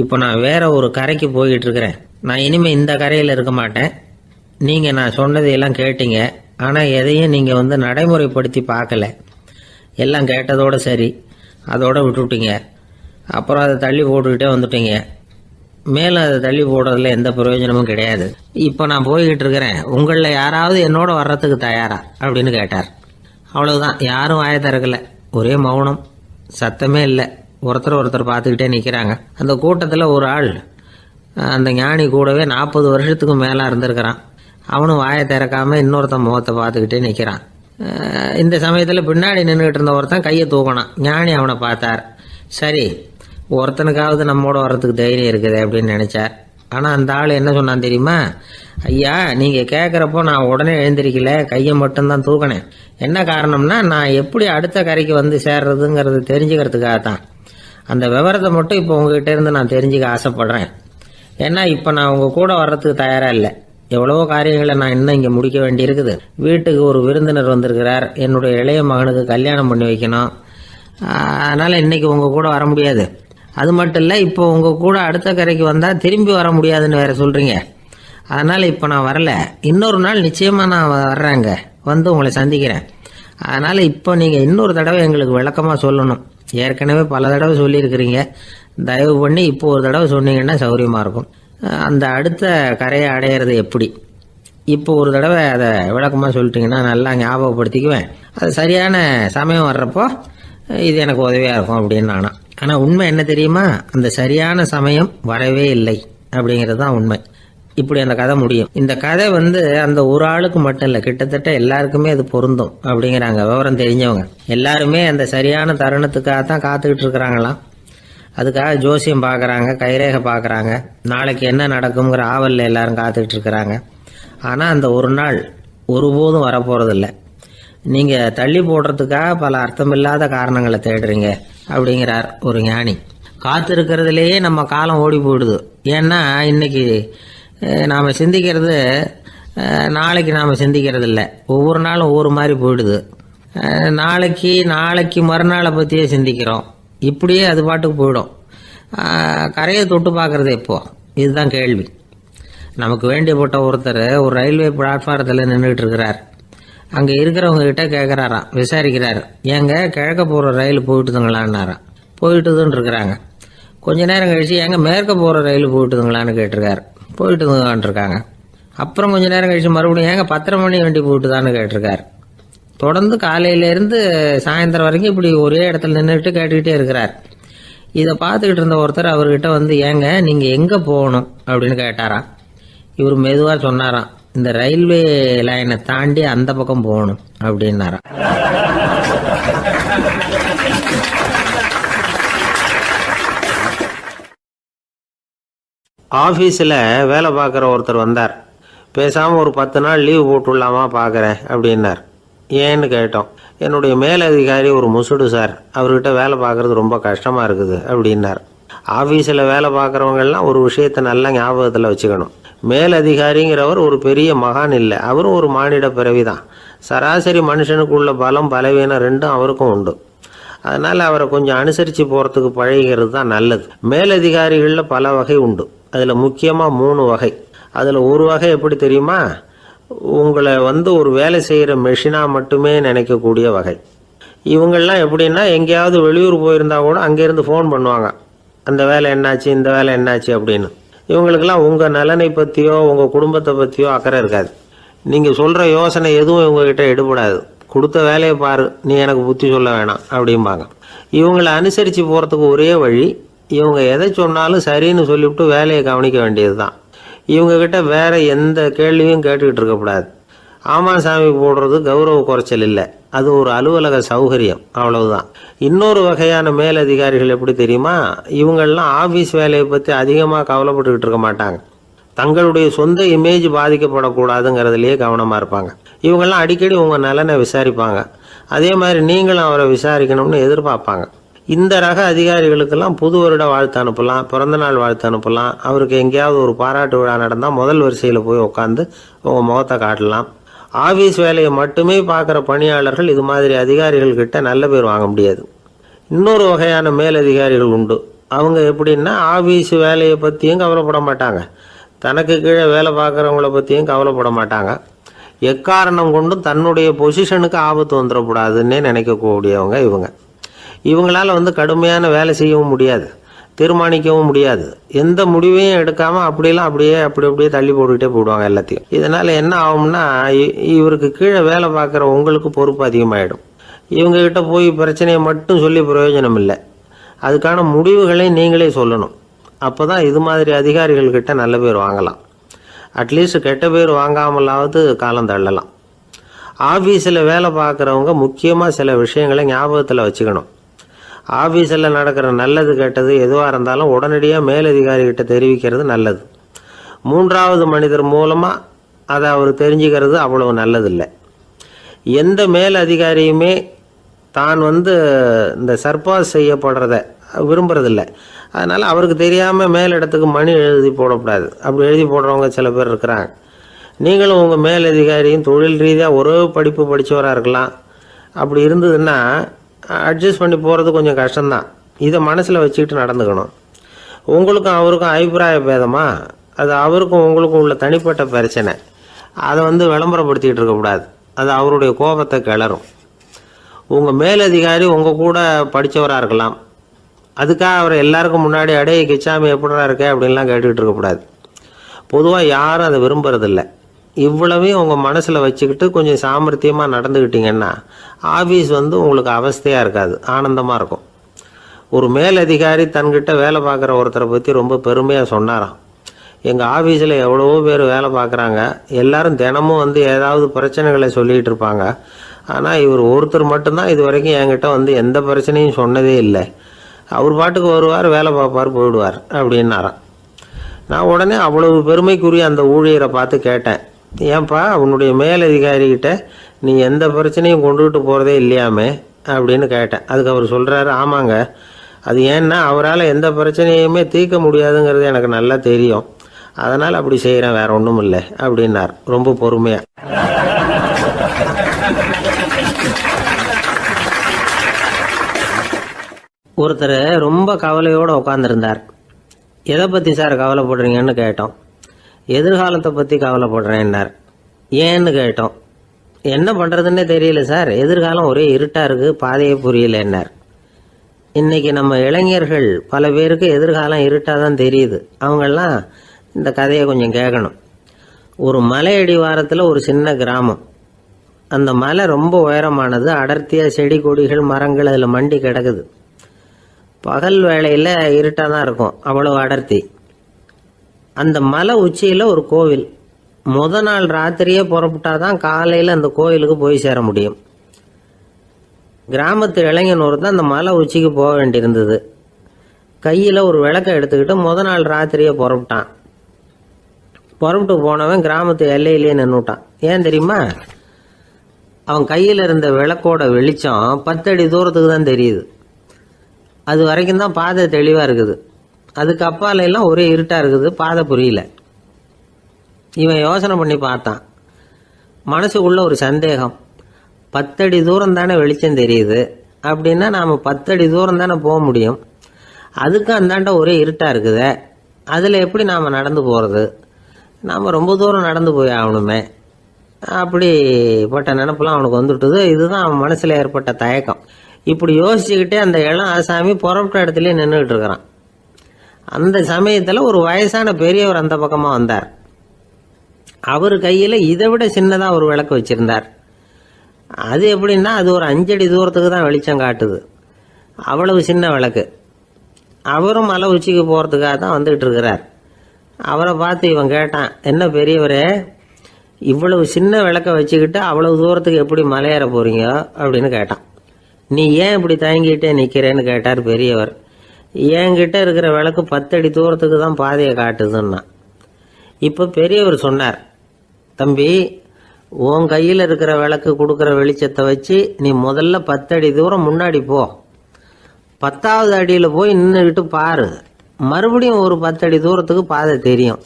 இப்போ நான் வேற ஒரு கரைக்கு போய்கிட்டு இருக்கிறேன். நான் இனிமேல் இந்த கரையில் இருக்க மாட்டேன். நீங்கள் நான் சொன்னதையெல்லாம் கேட்டீங்க, ஆனால் எதையும் நீங்கள் நடைமுறைப்படுத்தி பார்க்கல. எல்லாம் கேட்டதோடு சரி, அதோட விட்டுவிட்டீங்க. அப்புறம் அதை தள்ளி போட்டுக்கிட்டே வந்துட்டீங்க. மேலும் அதை தள்ளி போடுறதுல எந்த பிரயோஜனமும் கிடையாது. இப்போ நான் போய்கிட்டு இருக்கிறேன். உங்களில் யாராவது என்னோட வர்றதுக்கு தயாரா அப்படின்னு கேட்டார். அவ்வளவுதான். யாரும் வாயை திறக்கல. ஒரே மௌனம், சத்தமே இல்லை. ஒருத்தர் பார்த்துக்கிட்டே நிற்கிறாங்க. அந்த கூட்டத்தில் ஒரு ஆள் அந்த ஞானி கூடவே 40 வருஷத்துக்கு மேலே இருந்திருக்கிறான். அவனும் வாயை திறக்காம இன்னொருத்தன் முகத்தை பார்த்துக்கிட்டே நிற்கிறான். இந்த சமயத்தில் பின்னாடி நின்றுக்கிட்டு இருந்த ஒருத்தன் கையை தூக்கினான். ஞானி அவனை பார்த்தார். சரி, ஒருத்தனுக்காவது நம்மோட வர்றதுக்கு தைரியம் இருக்குது அப்படின்னு நினைச்சார். ஆனால் அந்த ஆள் என்ன சொன்னான் தெரியுமா? ஐயா, நீங்கள் கேட்குறப்போ நான் உடனே எழுந்திருக்கல, கையை மட்டும்தான் தூக்கினேன். என்ன காரணம்னா, நான் எப்படி அடுத்த கரைக்கு சேர்றதுங்கிறது தெரிஞ்சுக்கிறதுக்காக தான். அந்த விவரத்தை மட்டும் இப்போ உங்ககிட்ட இருந்து நான் தெரிஞ்சுக்க ஆசைப்படுறேன். ஏன்னா இப்போ நான் உங்கள் கூட வர்றதுக்கு தயாராக இல்லை. எவ்வளவோ காரியங்களை நான் இன்னும் இங்கே முடிக்க வேண்டியிருக்குது. வீட்டுக்கு ஒரு விருந்தினர் வந்திருக்கிறார். என்னுடைய இளைய மகனுக்கு கல்யாணம் பண்ணி வைக்கணும். அதனால் இன்றைக்கி உங்கள் கூட வர முடியாது. அது மட்டும் இல்லை, இப்போ உங்கள் கூட அடுத்த கரைக்கு வந்தால் திரும்பி வர முடியாதுன்னு வேறு சொல்கிறீங்க. அதனால் இப்போ நான் வரல. இன்னொரு நாள் நிச்சயமாக நான் வர்றேங்க, உங்களை சந்திக்கிறேன். அதனால் இப்போ நீங்கள் இன்னொரு தடவை எங்களுக்கு விளக்கமாக சொல்லணும். ஏற்கனவே பல தடவை சொல்லியிருக்கிறீங்க. தயவு பண்ணி இப்போ ஒரு தடவை சொன்னீங்கன்னா சௌகரியமாக இருக்கும். அந்த அடுத்த கரையை அடையிறது எப்படி? இப்போ ஒரு தடவை அதை விளக்கமாக சொல்லிட்டீங்கன்னா நல்லா ஞாபகப்படுத்திக்குவேன். அது சரியான சமயம் வர்றப்போ இது எனக்கு உதவியாக இருக்கும் அப்படின்னு நானா. ஆனால் உண்மை என்ன தெரியுமா? அந்த சரியான சமயம் வரவே இல்லை. அப்படிங்கிறது தான் உண்மை. இப்படி அந்த கதை முடியும். இந்த கதை அந்த ஒரு ஆளுக்கு மட்டும் இல்லை, கிட்டத்தட்ட எல்லாருக்குமே அது பொருந்தும் அப்படிங்கிறாங்க விவரம் தெரிஞ்சவங்க. எல்லாருமே அந்த சரியான தருணத்துக்காக தான் காத்துக்கிட்டு இருக்கிறாங்களாம். அதுக்காக ஜோசியம் பார்க்குறாங்க, கைரேகை பார்க்குறாங்க, நாளைக்கு என்ன நடக்குங்கிற ஆவலில் எல்லாரும் காத்துக்கிட்டு இருக்கிறாங்க. ஆனால் அந்த ஒரு நாள் ஒருபோதும் வரப்போகிறதில்ல. நீங்கள் தள்ளி போடுறதுக்காக பல அர்த்தமில்லாத காரணங்களை தேடுறீங்க அப்படிங்கிறார் ஒரு ஞானி. காத்திருக்கிறதுலேயே நம்ம காலம் ஓடி போயிடுது. ஏன்னா இன்னைக்கு நாம் சிந்திக்கிறது நாளைக்கு நாம் சிந்திக்கிறது இல்லை. ஒவ்வொரு நாளும் ஒவ்வொரு மாதிரி போயிடுது. நாளைக்கு மறுநாளை பற்றியே சிந்திக்கிறோம். இப்படியே அது பாட்டுக்கு போயிடும். கரையை தொட்டு பார்க்குறது எப்போ, இதுதான் கேள்வி. நமக்கு வேண்டியப்பட்ட ஒருத்தர் ஒரு ரயில்வே பிளாட்ஃபாரத்தில் நின்றுட்டு இருக்கிறார். அங்கே இருக்கிறவங்க கிட்ட கேட்குறாராம், விசாரிக்கிறார், ஏங்க கிழக்க போகிற ரயில் போயிட்டுதுங்களான்னாராம். போயிட்டுதுன்னு இருக்கிறாங்க. கொஞ்ச நேரம் கழிச்சு ஏங்க மேற்க போகிற ரயில் போயிட்டுதுங்களான்னு கேட்டிருக்காரு. போயிட்டுதுங்களான் இருக்காங்க. அப்புறம் கொஞ்ச நேரம் கழிச்சு மறுபடியும் ஏங்க 10:30 மணி வண்டி போயிட்டுதான்னு கேட்டிருக்காரு. தொடர்ந்து காலையிலேருந்து சாயந்தரம் வரைக்கும் இப்படி ஒரே இடத்துல நின்றுட்டு கேட்டுக்கிட்டே இருக்கிறார். இதை பார்த்துக்கிட்டு இருந்த ஒருத்தர் அவர்கிட்ட ஏங்க நீங்கள் எங்கே போகணும் அப்படின்னு கேட்டாராம். இவர் மெதுவாக சொன்னாராம், இந்த ரயில்வே லைனை தாண்டி அந்த பக்கம் போகணும் அப்படின்னாராம். ஆஃபீஸில் வேலை பார்க்குற ஒருத்தர் வந்தார். பேசாமல் ஒரு 10 நாள் லீவு போட்டுடலாமா பார்க்குறேன் அப்படின்னார். ஏன்னு கேட்டோம். என்னுடைய மேலதிகாரி ஒரு முசுடு சார், அவர்கிட்ட வேலை பார்க்குறது ரொம்ப கஷ்டமாக இருக்குது அப்படின்னார். ஆஃபீஸில் வேலை பார்க்குறவங்கெல்லாம் ஒரு விஷயத்தை நல்லா ஞாபகத்தில் வச்சுக்கணும். மேலதிகாரிங்கிறவர் ஒரு பெரிய மகான் இல்லை, அவரும் ஒரு மானிட பிறவி தான். சராசரி மனுஷனுக்கு உள்ள பலம் பலவீனம் ரெண்டும் அவருக்கும் உண்டு. அதனால் அவரை கொஞ்சம் அனுசரித்து போகிறதுக்கு பழகிறது தான் நல்லது. மேலதிகாரிகளில் பல வகை உண்டு. அதில் முக்கியமாக 3 வகை. அதில் ஒரு வகை எப்படி தெரியுமா? உங்களை ஒரு வேலை செய்கிற மெஷினாக மட்டுமே நினைக்கக்கூடிய வகை. இவங்கள்லாம் எப்படின்னா, எங்கேயாவது வெளியூர் போயிருந்தா கூட அங்கேருந்து ஃபோன் பண்ணுவாங்க, அந்த வேலை என்னாச்சு, இந்த வேலை என்னாச்சு அப்படின்னு. இவங்களுக்கெல்லாம் உங்கள் நலனை பற்றியோ உங்கள் குடும்பத்தை பற்றியோ அக்கறை இருக்காது. நீங்கள் சொல்கிற யோசனை எதுவும் இவங்ககிட்ட எடுபடாது. கொடுத்த வேலையை பாரு, நீ எனக்கு புத்தி சொல்ல வேணாம் அப்படிம்பாங்க. இவங்களை அனுசரித்து போகிறதுக்கு ஒரே வழி, இவங்க எதை சொன்னாலும் சரின்னு சொல்லிவிட்டு வேலையை கவனிக்க வேண்டியது தான். இவங்ககிட்ட வேற எந்த கேள்வியும் கேட்டுக்கிட்டு இருக்கக்கூடாது. ஆமாம் சாமி போடுறது கௌரவ குறைச்சல் இல்லை, அது ஒரு அலுவலக சௌகரியம், அவ்வளவுதான். இன்னொரு வகையான மேலதிகாரிகள் எப்படி தெரியுமா? இவங்கெல்லாம் ஆஃபீஸ் வேலையை பற்றி அதிகமாக கவலைப்பட்டுக்கிட்டு இருக்க மாட்டாங்க. தங்களுடைய சொந்த இமேஜ் பாதிக்கப்படக்கூடாதுங்கிறதுலையே கவனமாக இருப்பாங்க. இவங்கெல்லாம் அடிக்கடி உங்கள் நலனை விசாரிப்பாங்க. அதே மாதிரி நீங்களும் அவரை விசாரிக்கணும்னு எதிர்பார்ப்பாங்க. இந்த ரக அதிகாரிகளுக்கெல்லாம் புது வருட வாழ்த்து அனுப்பலாம், பிறந்தநாள் வாழ்த்து அனுப்பலாம். அவருக்கு எங்கேயாவது ஒரு பாராட்டு விழா நடந்தால் முதல் வரிசையில் போய் உட்காந்து உங்கள் முகத்தை காட்டலாம். ஆஃபீஸ் வேலையை மட்டுமே பார்க்குற பணியாளர்கள் இது மாதிரி அதிகாரிகள்கிட்ட நல்ல பேர் வாங்க முடியாது. இன்னொரு வகையான மேலதிகாரிகள் உண்டு. அவங்க எப்படின்னா, ஆஃபீஸ் வேலையை பற்றியும் கவலைப்பட மாட்டாங்க, தனக்கு கீழே வேலை பார்க்குறவங்கள பற்றியும் கவலைப்பட மாட்டாங்க. எக்காரணம் கொண்டும் தன்னுடைய பொசிஷனுக்கு ஆபத்து வந்துடக்கூடாதுன்னே நினைக்கக்கூடியவங்க இவங்க. இவங்களால் கடுமையான வேலை செய்யவும் முடியாது, தீர்மானிக்கவும் முடியாது. எந்த முடிவையும் எடுக்காமல் அப்படியே தள்ளி போட்டுக்கிட்டே போடுவாங்க எல்லாத்தையும். இதனால் என்ன ஆகும்னா, இவருக்கு கீழே வேலை பார்க்குற உங்களுக்கு பொறுப்பு அதிகமாகிடும். இவங்ககிட்ட போய் பிரச்சனையை மட்டும் சொல்லி பிரயோஜனம் இல்லை, அதுக்கான முடிவுகளை நீங்களே சொல்லணும். அப்போ தான் இது மாதிரி அதிகாரிகள்கிட்ட நல்ல பேர் வாங்கலாம். அட்லீஸ்ட் கெட்ட பேர் வாங்காமலாவது காலம் தள்ளலாம். ஆஃபீஸில் வேலை பார்க்குறவங்க முக்கியமாக சில விஷயங்களை ஞாபகத்தில் வச்சுக்கணும். ஆஃபீஸில் நடக்கிற நல்லது கெட்டது எதுவாக இருந்தாலும் உடனடியாக மேலதிகாரிகிட்ட தெரிவிக்கிறது நல்லது. 3வது மனிதர் மூலமாக அதை அவர் தெரிஞ்சுக்கிறது அவ்வளவு நல்லதில்லை. எந்த மேலதிகாரியுமே தான் இந்த சர்பாஸ் செய்யப்படுறத விரும்புறதில்லை. அதனால் அவருக்கு தெரியாமல் மேலிடத்துக்கு மணி எழுதி போடக்கூடாது. அப்படி எழுதி போடுறவங்க சில பேர் இருக்கிறாங்க. நீங்களும் உங்கள் மேலதிகாரியும் தொழில் ரீதியாக ஒரே படிப்பு படித்தவராக இருக்கலாம். அப்படி இருந்ததுன்னா அட்ஜஸ்ட் பண்ணி போகிறது கொஞ்சம் கஷ்டம்தான். இதை மனசில் வச்சுக்கிட்டு நடந்துக்கணும். உங்களுக்கும் அவருக்கும் அபிப்பிராய பேதமா, அது அவருக்கும் உங்களுக்கும் உள்ள தனிப்பட்ட பிரச்சனை. அதை விளம்பரப்படுத்திக்கிட்டு இருக்கக்கூடாது, அது அவருடைய கோபத்தை கிளறும். உங்கள் மேலதிகாரி உங்கள் கூட படித்தவராக இருக்கலாம், அதுக்காக அவரை எல்லாருக்கும் முன்னாடி அடைய கிச்சாமி எப்படா இருக்க அப்படின்லாம் கேட்டுக்கிட்டு இருக்கக்கூடாது. பொதுவாக யாரும் அதை விரும்புறதில்லை. இவ்வளவையும் உங்கள் மனசில் வச்சுக்கிட்டு கொஞ்சம் சாமர்த்தியமாக நடந்துக்கிட்டிங்கன்னா ஆஃபீஸ் உங்களுக்கு அவஸ்தையாக இருக்காது, ஆனந்தமாக இருக்கும். ஒரு மேலதிகாரி தன்கிட்ட வேலை பார்க்குற ஒருத்தரை பற்றி ரொம்ப பெருமையாக சொன்னாராம். எங்கள் ஆஃபீஸில் எவ்வளவோ பேர் வேலை பார்க்குறாங்க. எல்லாரும் தினமும் வந்து ஏதாவது பிரச்சனைகளை சொல்லிகிட்டு இருப்பாங்க. ஆனால் இவர் ஒருத்தர் மட்டும்தான் இது வரைக்கும் என்கிட்ட வந்து எந்த பிரச்சனையும் சொன்னதே இல்லை. அவர் பாட்டுக்கு வருவார், வேலை பார்ப்பார், போயிடுவார் அப்படின்னாராம். நான் உடனே அவ்வளவு பெருமைக்குரிய அந்த ஊழியரை பார்த்து கேட்டேன், ஏன்பா உன்னுடைய மேலதிகாரிகிட்ட நீ எந்த பிரச்சனையும் கொண்டுகிட்டு போகிறதே இல்லையாமே அப்படின்னு கேட்டேன். அதுக்கு அவர் சொல்கிறாரு, ஆமாங்க, அது ஏன்னா அவரால் எந்த பிரச்சனையுமே தீர்க்க முடியாதுங்கிறது எனக்கு நல்லா தெரியும், அதனால் அப்படி செய்கிறேன், வேற ஒன்றும் இல்லை அப்படின்னார் ரொம்ப பொறுமையாக. ஒருத்தர் ரொம்ப கவலையோடு உட்காந்துருந்தார். எதை பற்றி சார் கவலைப்படுறீங்கன்னு கேட்டோம். எதிர்காலத்தை பற்றி கவலைப்படுறேன்னார். ஏன்னு கேட்டோம். என்ன பண்ணுறதுன்னே தெரியல சார், எதிர்காலம் ஒரே இருட்டாக இருக்குது, பாதையே புரியலன்னார். இன்றைக்கி நம்ம இளைஞர்கள் பல பேருக்கு எதிர்காலம் இருட்டாக தான் தெரியுது. அவங்கெல்லாம் இந்த கதையை கொஞ்சம் கேட்கணும். ஒரு மலை அடிவாரத்தில் ஒரு சின்ன கிராமம். அந்த மலை ரொம்ப உயரமானது. அடர்த்தியாக செடி கொடிகள் மரங்கள் அதில் மண்டி கிடக்குது. பகல் வேளையில் இருட்டாக தான் இருக்கும், அவ்வளோ அடர்த்தி. அந்த மலை உச்சியில் ஒரு கோவில். நாள் ராத்திரியே புறப்பட்டாதான் காலையில் அந்த கோயிலுக்கு போய் சேர முடியும். கிராமத்து இளைஞன் ஒருத்தன் அந்த மலை உச்சிக்கு போக வேண்டியிருந்தது. கையில் ஒரு விளக்கை எடுத்துக்கிட்டு நாள் ராத்திரியே புறப்பட்டான். புறப்பட்டு போனவன் கிராமத்து எல்லையிலேயே நின்றுட்டான். ஏன் தெரியுமா? அவன் கையில் இருந்த விளக்கோட வெளிச்சம் 10 அடி தூரத்துக்கு தான் தெரியுது. அது வரைக்கும் தான் பாதை தெளிவாக இருக்குது. அதுக்கு அப்பால எல்லாம் ஒரே இருட்டாக இருக்குது, பாதை புரியல. இவன் யோசனை பண்ணி பார்த்தான். மனசுக்குள்ள ஒரு சந்தேகம். 10 அடி தூரம் தானே வெளிச்சம் தெரியுது, அப்படின்னா நாம் 10 அடி தூரம் தானே போக முடியும். அதுக்கும் அந்தாண்ட ஒரே இருட்டாக இருக்குது, அதில் எப்படி நாம் நடந்து போகிறது? நாம் ரொம்ப தூரம் நடந்து போய் ஆகணுமே. அப்படிப்பட்ட நினப்பெல்லாம் அவனுக்கு வந்துவிட்டது. இதுதான் அவன் மனசில் ஏற்பட்ட தயக்கம். இப்படி யோசிச்சுக்கிட்டே அந்த இளம் ஆசாமி புறப்பட்ட இடத்துலயே நின்றுக்கிட்டு இருக்கிறான். அந்த சமயத்தில் ஒரு வயசான பெரியவர் அந்த பக்கமாக வந்தார். அவர் கையில் இதை விட சின்னதாக ஒரு விளக்கு வச்சுருந்தார். அது எப்படின்னா அது ஒரு 5 அடி தூரத்துக்கு தான் வெளிச்சம் காட்டுது, அவ்வளவு சின்ன விளக்கு. அவரும் மலை உச்சிக்கு போகிறதுக்காக தான் வந்துக்கிட்டு இருக்கிறார். அவரை பார்த்து இவன் கேட்டான், என்ன பெரியவரே, இவ்வளவு சின்ன விளக்கை வச்சுக்கிட்டு அவ்வளவு தூரத்துக்கு எப்படி மலையேற போகிறீங்க அப்படின்னு கேட்டான். நீ ஏன் இப்படி தயங்கிட்டே நிற்கிறேன்னு கேட்டார் பெரியவர். என்கிட்ட இருக்கிற விளக்கு 10 அடி தூரத்துக்கு தான் பாதையை காட்டுதுன்னா. இப்போ பெரியவர் சொன்னார், தம்பி, உன் கையில் இருக்கிற விளக்கு கொடுக்குற வெளிச்சத்தை வச்சு நீ முதல்ல 10 அடி தூரம் முன்னாடி போ. 10வது அடியில் போய் நின்றுக்கிட்டு பாரு, மறுபடியும் ஒரு 10 அடி தூரத்துக்கு பாதை தெரியும்.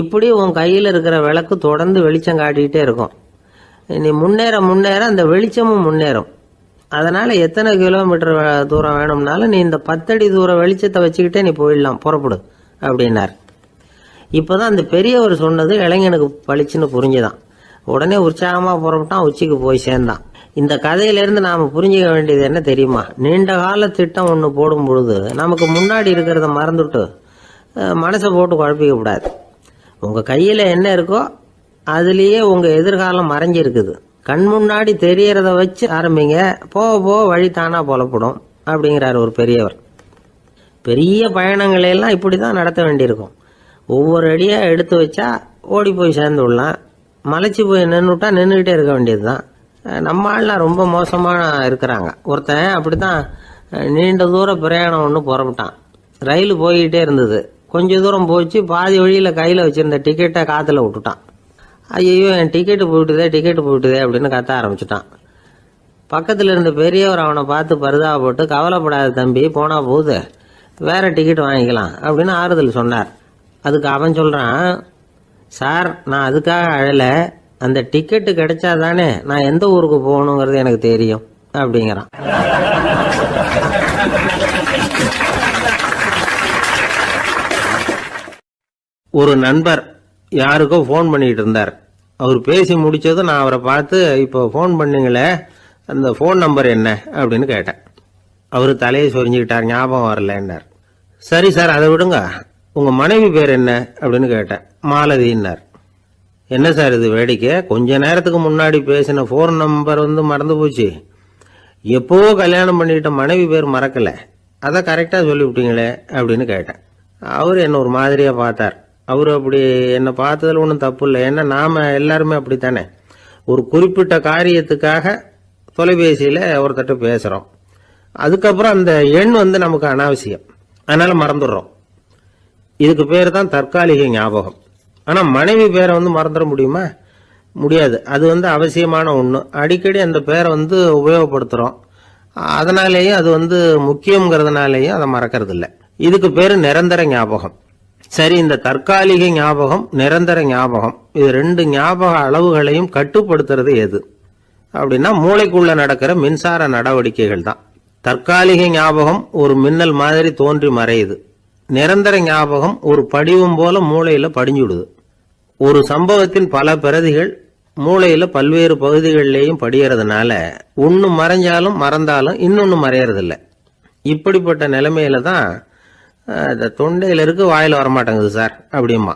இப்படி உன் கையில் இருக்கிற விளக்கு தொடர்ந்து வெளிச்சம் காட்டிக்கிட்டே இருக்கும். நீ முன்னேற முன்னேற அந்த வெளிச்சமும் முன்னேறும். அதனால் எத்தனை கிலோமீட்டர் தூரம் வேணும்னாலும் நீ இந்த 10 அடி தூரம் வெளிச்சத்தை வச்சுக்கிட்டே நீ போயிடலாம், புறப்படு அப்படின்னார். இப்போ தான் அந்த பெரியவர் சொன்னது இளைஞனுக்கு பளிச்சுன்னு புரிஞ்சுதான். உடனே உற்சாகமாக புறப்பட்டான், உச்சிக்கு போய் சேர்ந்தான். இந்த கதையிலேருந்து நாம் புரிஞ்சிக்க வேண்டியது என்ன தெரியுமா? நீண்ட கால திட்டம் ஒன்று போடும் பொழுது நமக்கு முன்னாடி இருக்கிறத மறந்துட்டு மனசை போட்டு குழப்பிக்க கூடாது. உங்கள் கையில் என்ன இருக்கோ அதுலேயே உங்கள் எதிர்காலம் மறைஞ்சிருக்குது. கண் முன்னாடி தெரியறத வச்சு ஆரம்பிங்க, போக போக வழி தானா புலப்படும் அப்படிங்கிறார் ஒரு பெரியவர். பெரிய பயணங்களையெல்லாம் இப்படி தான் நடத்த வேண்டியிருக்கும். ஒவ்வொரு அடியாக எடுத்து வச்சா ஓடி போய் சேர்ந்து விடலாம். மலைச்சி போய் நின்றுட்டா நின்றுக்கிட்டே இருக்க வேண்டியது தான். நம்ம ஆள்லாம் ரொம்ப மோசமாக இருக்கிறாங்க. ஒருத்தன் அப்படி தான் நீண்ட தூர பிரயாணம் ஒன்று புறப்பட்டான். ரயில் போய்கிட்டே இருந்தது. கொஞ்சம் தூரம் போச்சு, பாதி வழியில் கையில் வச்சுருந்த டிக்கெட்டை காற்றுல விட்டுட்டான். ஐயோ, என் டிக்கெட்டு போயிட்டுதே அப்படின்னு கத்த ஆரம்பிச்சுட்டான். பக்கத்தில் இருந்த பெரியவர் அவனை பார்த்து பரிதாபப்பட்டு, கவலைப்படாத தம்பி, போனால் போகுது, வேற டிக்கெட் வாங்கிக்கலாம் அப்படின்னு ஆறுதல் சொன்னார். அதுக்கு அவன் சொல்கிறான், சார், நான் அதுக்காக அழலை, அந்த டிக்கெட்டு கிடைச்சா தானே நான் எந்த ஊருக்கு போகணுங்கிறது எனக்கு தெரியும் அப்படிங்கிறான். ஒரு நண்பர் யாருக்கோ ஃபோன் பண்ணிட்டு இருந்தார். அவர் பேசி முடிச்சதும் நான் அவரை பார்த்து, இப்போ ஃபோன் பண்ணீங்களே, அந்த ஃபோன் நம்பர் என்ன அப்படின்னு கேட்டேன். அவர் தலையை சொரிஞ்சுக்கிட்டார், ஞாபகம் வரலன்னார். சரி சார், அதை விடுங்க, உங்கள் மனைவி பேர் என்ன அப்படின்னு கேட்டேன். மாலதின்னார். என்ன சார் இது வேடிக்கை, கொஞ்ச நேரத்துக்கு முன்னாடி பேசின ஃபோன் நம்பர் மறந்து போச்சு. எப்போவோ கல்யாணம் பண்ணிக்கிட்ட மனைவி பேர் மறக்கலை, அதை கரெக்டாக சொல்லிவிட்டீங்களே அப்படின்னு கேட்டேன். அவர் என்ன ஒரு மாதிரியாக பார்த்தார். அவர் அப்படி என்னை பார்த்ததில் ஒன்றும் தப்பு இல்லை. ஏன்னா நாம் எல்லாருமே அப்படித்தானே. ஒரு குறிப்பிட்ட காரியத்துக்காக தொலைபேசியில் ஒருத்தட்ட பேசுகிறோம். அதுக்கப்புறம் அந்த எண் நமக்கு அனாவசியம், அதனால் மறந்துடுறோம். இதுக்கு பேர் தான் தற்காலிக ஞாபகம். ஆனால் மனைவி பேரை மறந்துட முடியுமா? முடியாது. அது அவசியமான ஒன்று. அடிக்கடி அந்த பேரை உபயோகப்படுத்துகிறோம். அதனாலேயும் அது முக்கியங்கிறதுனாலேயும் அதை மறக்கிறது இல்லை. இதுக்கு பேர் நிரந்தர ஞாபகம். சரி, இந்த தற்காலிக ஞாபகம், நிரந்தர ஞாபகம், இது ரெண்டு ஞாபக அளவுகளையும் கட்டுப்படுத்துறது எது அப்படின்னா மூளைக்குள்ள நடக்கிற மின்சார நடவடிக்கைகள் தான். தற்காலிக ஞாபகம் ஒரு மின்னல் மாதிரி தோன்றி மறையுது. நிரந்தர ஞாபகம் ஒரு படிவம் போல மூளையில படிஞ்சுடுது. ஒரு சம்பவத்தின் பல பிரதிகள் மூளையில பல்வேறு பகுதிகளிலேயும் படியறதுனால ஒன்னு மறைஞ்சாலும் மறந்தாலும் இன்னொன்னு மறையறதில்லை. இப்படிப்பட்ட நிலைமையில தான் தொண்டையில இருக்கு, வாயில வரமாட்டேங்குது சார் அப்படிமா.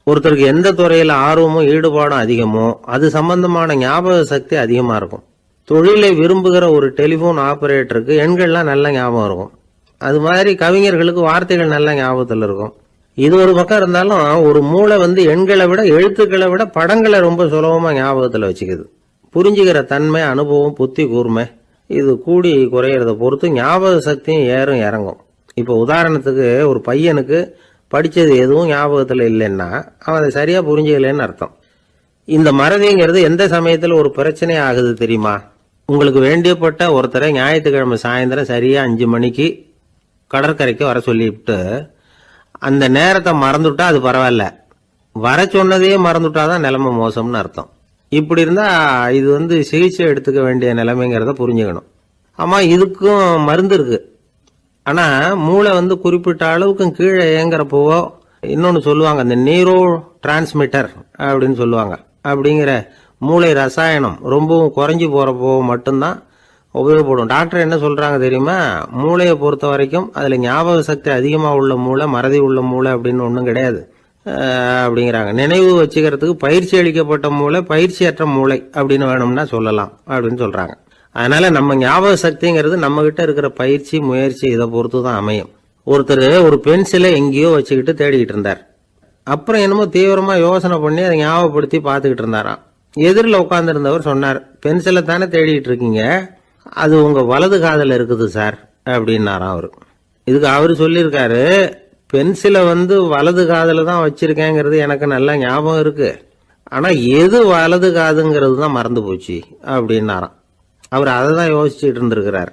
ஒருத்தருக்கு எந்த துறையில ஆர்வமும் ஈடுபாடும் அதிகமோ அது சம்பந்தமான ஞாபக சக்தி அதிகமா இருக்கும். தொழிலை விரும்புகிற ஒரு டெலிபோன் ஆபரேட்டருக்கு எண்கள்லாம் நல்ல ஞாபகம் இருக்கும். அது மாதிரி கவிஞர்களுக்கு வார்த்தைகள் நல்ல ஞாபகத்தில் இருக்கும். இது ஒரு பக்கம் இருந்தாலும் ஒரு மூளை எண்களை விட எழுத்துக்களை விட படங்களை ரொம்ப சுலபமா ஞாபகத்தில் வச்சுக்குது. புரிஞ்சுக்கிற தன்மை, அனுபவம், புத்தி கூர்மை இது கூடி குறையிறத பொறுத்து ஞாபக சக்தியும் ஏறும் இறங்கும். இப்போ உதாரணத்துக்கு ஒரு பையனுக்கு படித்தது எதுவும் ஞாபகத்தில் இல்லைன்னா அவன் அதை சரியாக புரிஞ்சுக்கலன்னு அர்த்தம். இந்த மறதிங்கிறது எந்த சமயத்தில் ஒரு பிரச்சனை ஆகுது தெரியுமா? உங்களுக்கு வேண்டியப்பட்ட ஒருத்தரை ஞாயிற்றுக்கிழமை சாயந்தரம் சரியாக 5 மணிக்கு கடற்கரைக்கு வர சொல்லிவிட்டு அந்த நேரத்தை மறந்துட்டா அது பரவாயில்ல, வர சொன்னதையே மறந்துட்டாதான் நிலைமை மோசம்னு அர்த்தம். இப்படி இருந்தால் இது சிகிச்சை எடுத்துக்க வேண்டிய நிலைமைங்கிறத புரிஞ்சுக்கணும். ஆமாம், இதுக்கும் மருந்து இருக்கு. ஆனால் மூளை குறிப்பிட்ட அளவுக்கும் கீழே இயங்குறப்போவோ இன்னொன்று சொல்லுவாங்க, இந்த நியூரோ டிரான்ஸ்மிட்டர் அப்படின்னு சொல்லுவாங்க. அப்படிங்கிற மூளை ரசாயனம் ரொம்பவும் குறைஞ்சி போகிறப்போ மட்டும்தான் உபயோகப்படும். டாக்டர் என்ன சொல்கிறாங்க தெரியுமா? மூளையை பொறுத்த வரைக்கும் அதில் ஞாபக சக்தி அதிகமாக உள்ள மூளை, மறதி உள்ள மூளை அப்படின்னு ஒன்றும் கிடையாது அப்படிங்கிறாங்க. நினைவு வச்சுக்கிறதுக்கு பயிற்சி அளிக்கப்பட்ட மூளை, பயிற்சியற்ற மூளை அப்படின்னு வேணும்னா சொல்லலாம் அப்படின்னு சொல்கிறாங்க. அதனால நம்ம ஞாபக சக்திங்கிறது நம்ம கிட்ட இருக்கிற பயிற்சி, முயற்சி இதை பொறுத்து தான் அமையும். ஒருத்தர் ஒரு பென்சிலை எங்கேயோ வச்சுக்கிட்டு தேடிக்கிட்டு இருந்தார். அப்புறம் என்னமோ தீவிரமா யோசனை பண்ணி அதை ஞாபகப்படுத்தி பார்த்துக்கிட்டு இருந்தாராம். எதிரில் உட்காந்துருந்தவர் சொன்னார், பென்சிலை தானே தேடிக்கிட்டு இருக்கீங்க, அது உங்க வலது காதில் இருக்குது சார் அப்படின்னாராம் அவரு. இதுக்கு அவரு சொல்லியிருக்காரு, பென்சிலை வலது காதில் தான் வச்சிருக்கேங்கிறது எனக்கு நல்லா ஞாபகம் இருக்கு, ஆனா எது வலது காதுங்கிறது தான் மறந்து போச்சு அப்படின்னாராம். அவர் அதை தான் யோசிச்சுட்டு இருந்திருக்கிறார்.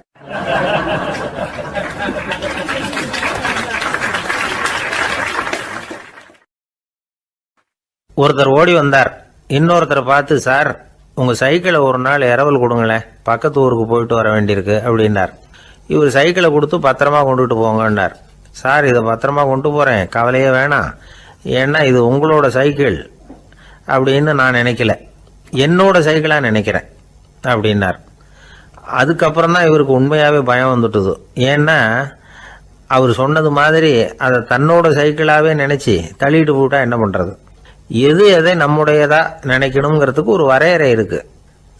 ஒருத்தர் ஓடி வந்தார். இன்னொருத்தரை பார்த்து, சார் உங்க சைக்கிளை ஒரு நாள் இரவல் கொடுங்களேன், பக்கத்து ஊருக்கு போயிட்டு வர வேண்டியிருக்கு அப்படின்னார். இவர் சைக்கிளை கொடுத்து பத்திரமா கொண்டுட்டு போங்கன்னார். சார் இதை பத்திரமா கொண்டு போறேன், கவலையே வேணாம், ஏன்னா இது உங்களோட சைக்கிள் அப்படின்னு நான் நினைக்கல, என்னோட சைக்கிளா நினைக்கிறேன் அப்படின்னார். அதுக்கப்புறம் தான் இவருக்கு உண்மையாவே பயம் வந்துட்டுது. ஏன்னா அவர் சொன்னது மாதிரி அதை தன்னோட சைக்கிளாவே நினைச்சு தள்ளிட்டு போட்டா என்ன பண்றது? எது எதை நம்முடையதா நினைக்கணுங்கிறதுக்கு ஒரு வரையறை இருக்கு.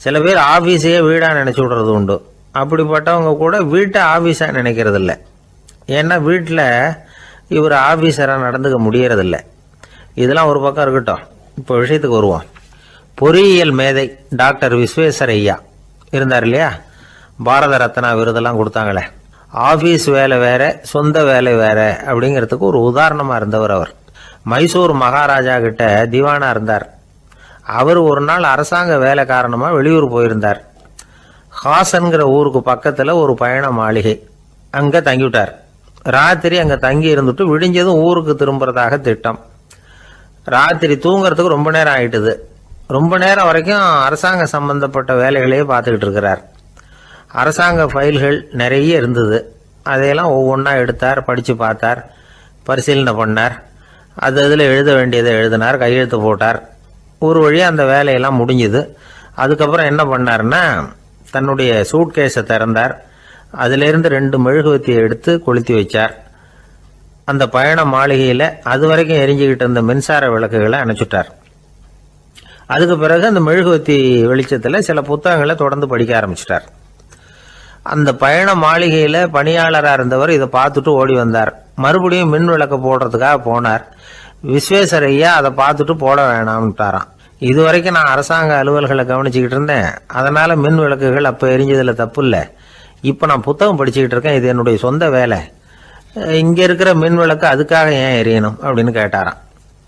சில பேர் ஆபீஸையே வீடா நினைச்சு விடுறது உண்டு. அப்படிப்பட்டவங்க கூட வீட்டை ஆபீஸா நினைக்கிறது இல்லை. ஏன்னா வீட்டில் இவர் ஆபீஸரா நடந்துக்க முடியறதில்ல. இதெல்லாம் ஒரு பக்கம் இருக்கட்டும், இப்போ விஷயத்துக்கு வருவோம். பொறியியல் மேதை டாக்டர் விஸ்வேஸ்வர ஐயா இருந்தார் இல்லையா, பாரத ரத்னா விருதெல்லாம் கொடுத்தாங்களே. ஆபீஸ் வேலை வேற, சொந்த வேலை வேற அப்படிங்கிறதுக்கு ஒரு உதாரணமா இருந்தவர் அவர். மைசூர் மகாராஜா கிட்ட திவானா இருந்தார். அவர் ஒரு நாள் அரசாங்க வேலை காரணமா வெளியூர் போயிருந்தார். ஹாசன்கிற ஊருக்கு பக்கத்துல ஒரு பயண மாளிகை, அங்க தங்கிவிட்டார். ராத்திரி அங்க தங்கி இருந்துட்டு விடிஞ்சதும் ஊருக்கு திரும்புறதாக திட்டம். ராத்திரி தூங்குறதுக்கு ரொம்ப நேரம் ஆயிட்டுது. ரொம்ப நேரம் வரைக்கும் அரசாங்க சம்பந்தப்பட்ட வேலைகளையே பார்த்துக்கிட்டு இருக்கிறார். அரசாங்க ஃபைல்கள் நிறைய இருந்தது. அதையெல்லாம் ஒவ்வொன்றா எடுத்தார், படித்து பார்த்தார், பரிசீலனை பண்ணார். அதில் எழுத வேண்டியதை எழுதினார், கையெழுத்து போட்டார். ஒரு வழியாக அந்த வேலையெல்லாம் முடிஞ்சுது. அதுக்கப்புறம் என்ன பண்ணார்னா, தன்னுடைய சூட்கேஸை திறந்தார். அதிலிருந்து 2 மெழுகுவத்தியை எடுத்து கொளுத்தி வச்சார். அந்த பயண மாளிகையில் அது வரைக்கும் எரிஞ்சுக்கிட்டு இருந்த மின்சார விளக்குகளை அணைச்சுட்டார். அதுக்கு பிறகு அந்த மெழுகுவத்தி வெளிச்சத்தில் சில புத்தகங்களை தொடர்ந்து படிக்க ஆரம்பிச்சிட்டார். அந்த பயண மாளிகையில் பணியாளராக இருந்தவர் இதை பார்த்துட்டு ஓடி வந்தார். மறுபடியும் மின் விளக்கு போடுறதுக்காக போனார். விஸ்வேஸ்வரையா அதை பார்த்துட்டு போட வேணாம்ட்டாராம். இது வரைக்கும் நான் அரசாங்க அலுவல்களை கவனிச்சுக்கிட்டு இருந்தேன், அதனால மின் விளக்குகள் அப்போ எரிஞ்சதில் தப்பு இல்லை. இப்போ நான் புத்தகம் படிச்சுக்கிட்டு இருக்கேன், இது என்னுடைய சொந்த வேலை. இங்கே இருக்கிற மின் விளக்கு அதுக்காக ஏன் எரியணும் அப்படின்னு கேட்டாராம்.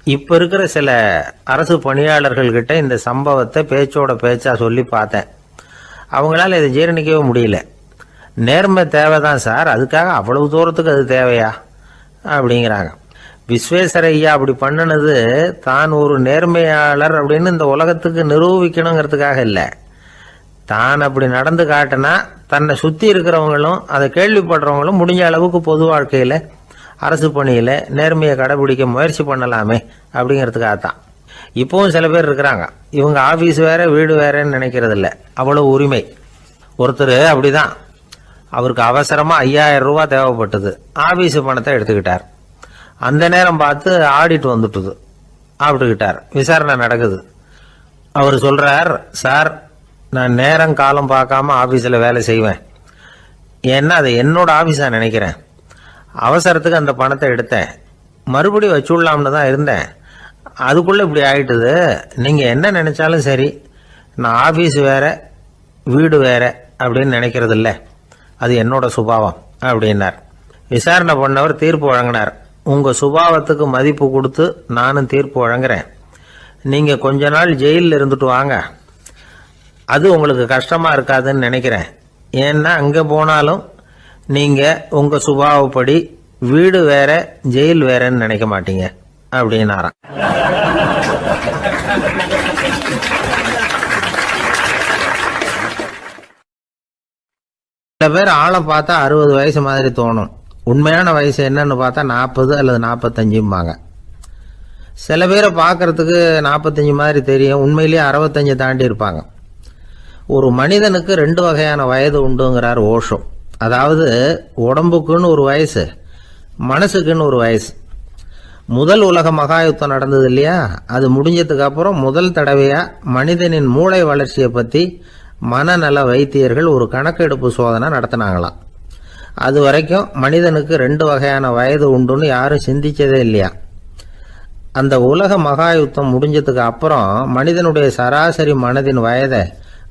இப்போ இருக்கிற சில அரசு பணியாளர்கள்கிட்ட இந்த சம்பவத்தை பேச்சோட பேச்சா சொல்லி பார்த்தேன். அவங்களால இதை ஜீரணிக்கவே முடியல. நேர்மை தேவைதான் சார், அதுக்காக அவ்வளவு தூரத்துக்கு அது தேவையா அப்படிங்கிறாங்க. விஸ்வேஸ்வரையா அப்படி பண்ணினது தான் ஒரு நேர்மையாளர் அப்படின்னு இந்த உலகத்துக்கு நிரூபிக்கணுங்கிறதுக்காக இல்லை. தான் அப்படி நடந்து காட்டினா தன்னை சுற்றி இருக்கிறவங்களும் அதை கேள்விப்படுறவங்களும் முடிஞ்ச அளவுக்கு பொது வாழ்க்கையில் அரசு பணியில் நேர்மையை கடைபிடிக்க முயற்சி பண்ணலாமே அப்படிங்கிறதுக்காகத்தான். இப்போவும் சில பேர் இருக்கிறாங்க, இவங்க ஆஃபீஸ் வேற வீடு வேறன்னு நினைக்கிறது இல்லை, அவ்வளோ உரிமை. ஒருத்தர் அப்படிதான், அவருக்கு அவசரமாக 5000 ரூபா தேவைப்பட்டது. ஆஃபீஸு பணத்தை எடுத்துக்கிட்டார். அந்த நேரம் பார்த்து ஆடிட் வந்துட்டுது, ஆப்பிட்டுக்கிட்டார். விசாரணை நடக்குது. அவர் சொல்கிறார், சார் நான் நேரம் காலம் பார்க்காம ஆஃபீஸில் வேலை செய்வேன், ஏன்னா அதை என்னோட ஆஃபீஸாக நினைக்கிறேன். அவசரத்துக்கு அந்த பணத்தை எடுத்தேன், மறுபடியும் வச்சுடலாம்னு தான் இருந்தேன், அதுக்குள்ளே இப்படி ஆகிட்டுது. நீங்கள் என்ன நினச்சாலும் சரி, நான் ஆஃபீஸ் வேற வீடு வேற அப்படின்னு நினைக்கிறது இல்லை, அது என்னோட சுபாவம் அப்படின்னார். விசாரணை பண்ணவர் தீர்ப்பு வழங்கினார். உங்கள் சுபாவத்துக்கு மதிப்பு கொடுத்து நானும் தீர்ப்பு வழங்குறேன். நீங்கள் கொஞ்ச நாள் ஜெயிலில் இருந்துட்டு வாங்க, அது உங்களுக்கு கஷ்டமாக இருக்காதுன்னு நினைக்கிறேன். ஏன்னா அங்கே போனாலும் நீங்கள் உங்கள் சுபாவப்படி வீடு வேற ஜெயில் வேறன்னு நினைக்க மாட்டீங்க அப்படின்னாராம். சில பேர் ஆளை பார்த்தா 60 வயசு மாதிரி தோணும், உண்மையான வயசு என்னன்னு பார்த்தா 40 அல்லது 45 சில பேரை பார்க்கறதுக்கு 45 மாதிரி தெரியும், உண்மையிலேயே 65 தாண்டி இருப்பாங்க. ஒரு மனிதனுக்கு 2 வகையான வயது உண்டுங்கிறார் ஓஷோ. அதாவது உடம்புக்குன்னு ஒரு வயசு, மனசுக்குன்னு ஒரு வயசு. முதல் உலக மகாயுத்தம் நடந்தது இல்லையா, அது முடிஞ்சதுக்கு அப்புறம் முதல் தடவையா மனிதனின் மூளை வளர்ச்சியை பற்றி மனநல வைத்தியர்கள் ஒரு கணக்கெடுப்பு சோதனை நடத்தினாங்களாம். அது வரைக்கும் மனிதனுக்கு 2 வகையான வயது உண்டுன்னு யாரும் சிந்திச்சதே இல்லையா. அந்த உலக மகாயுத்தம் முடிஞ்சதுக்கு அப்புறம் மனிதனுடைய சராசரி மனதின் வயதை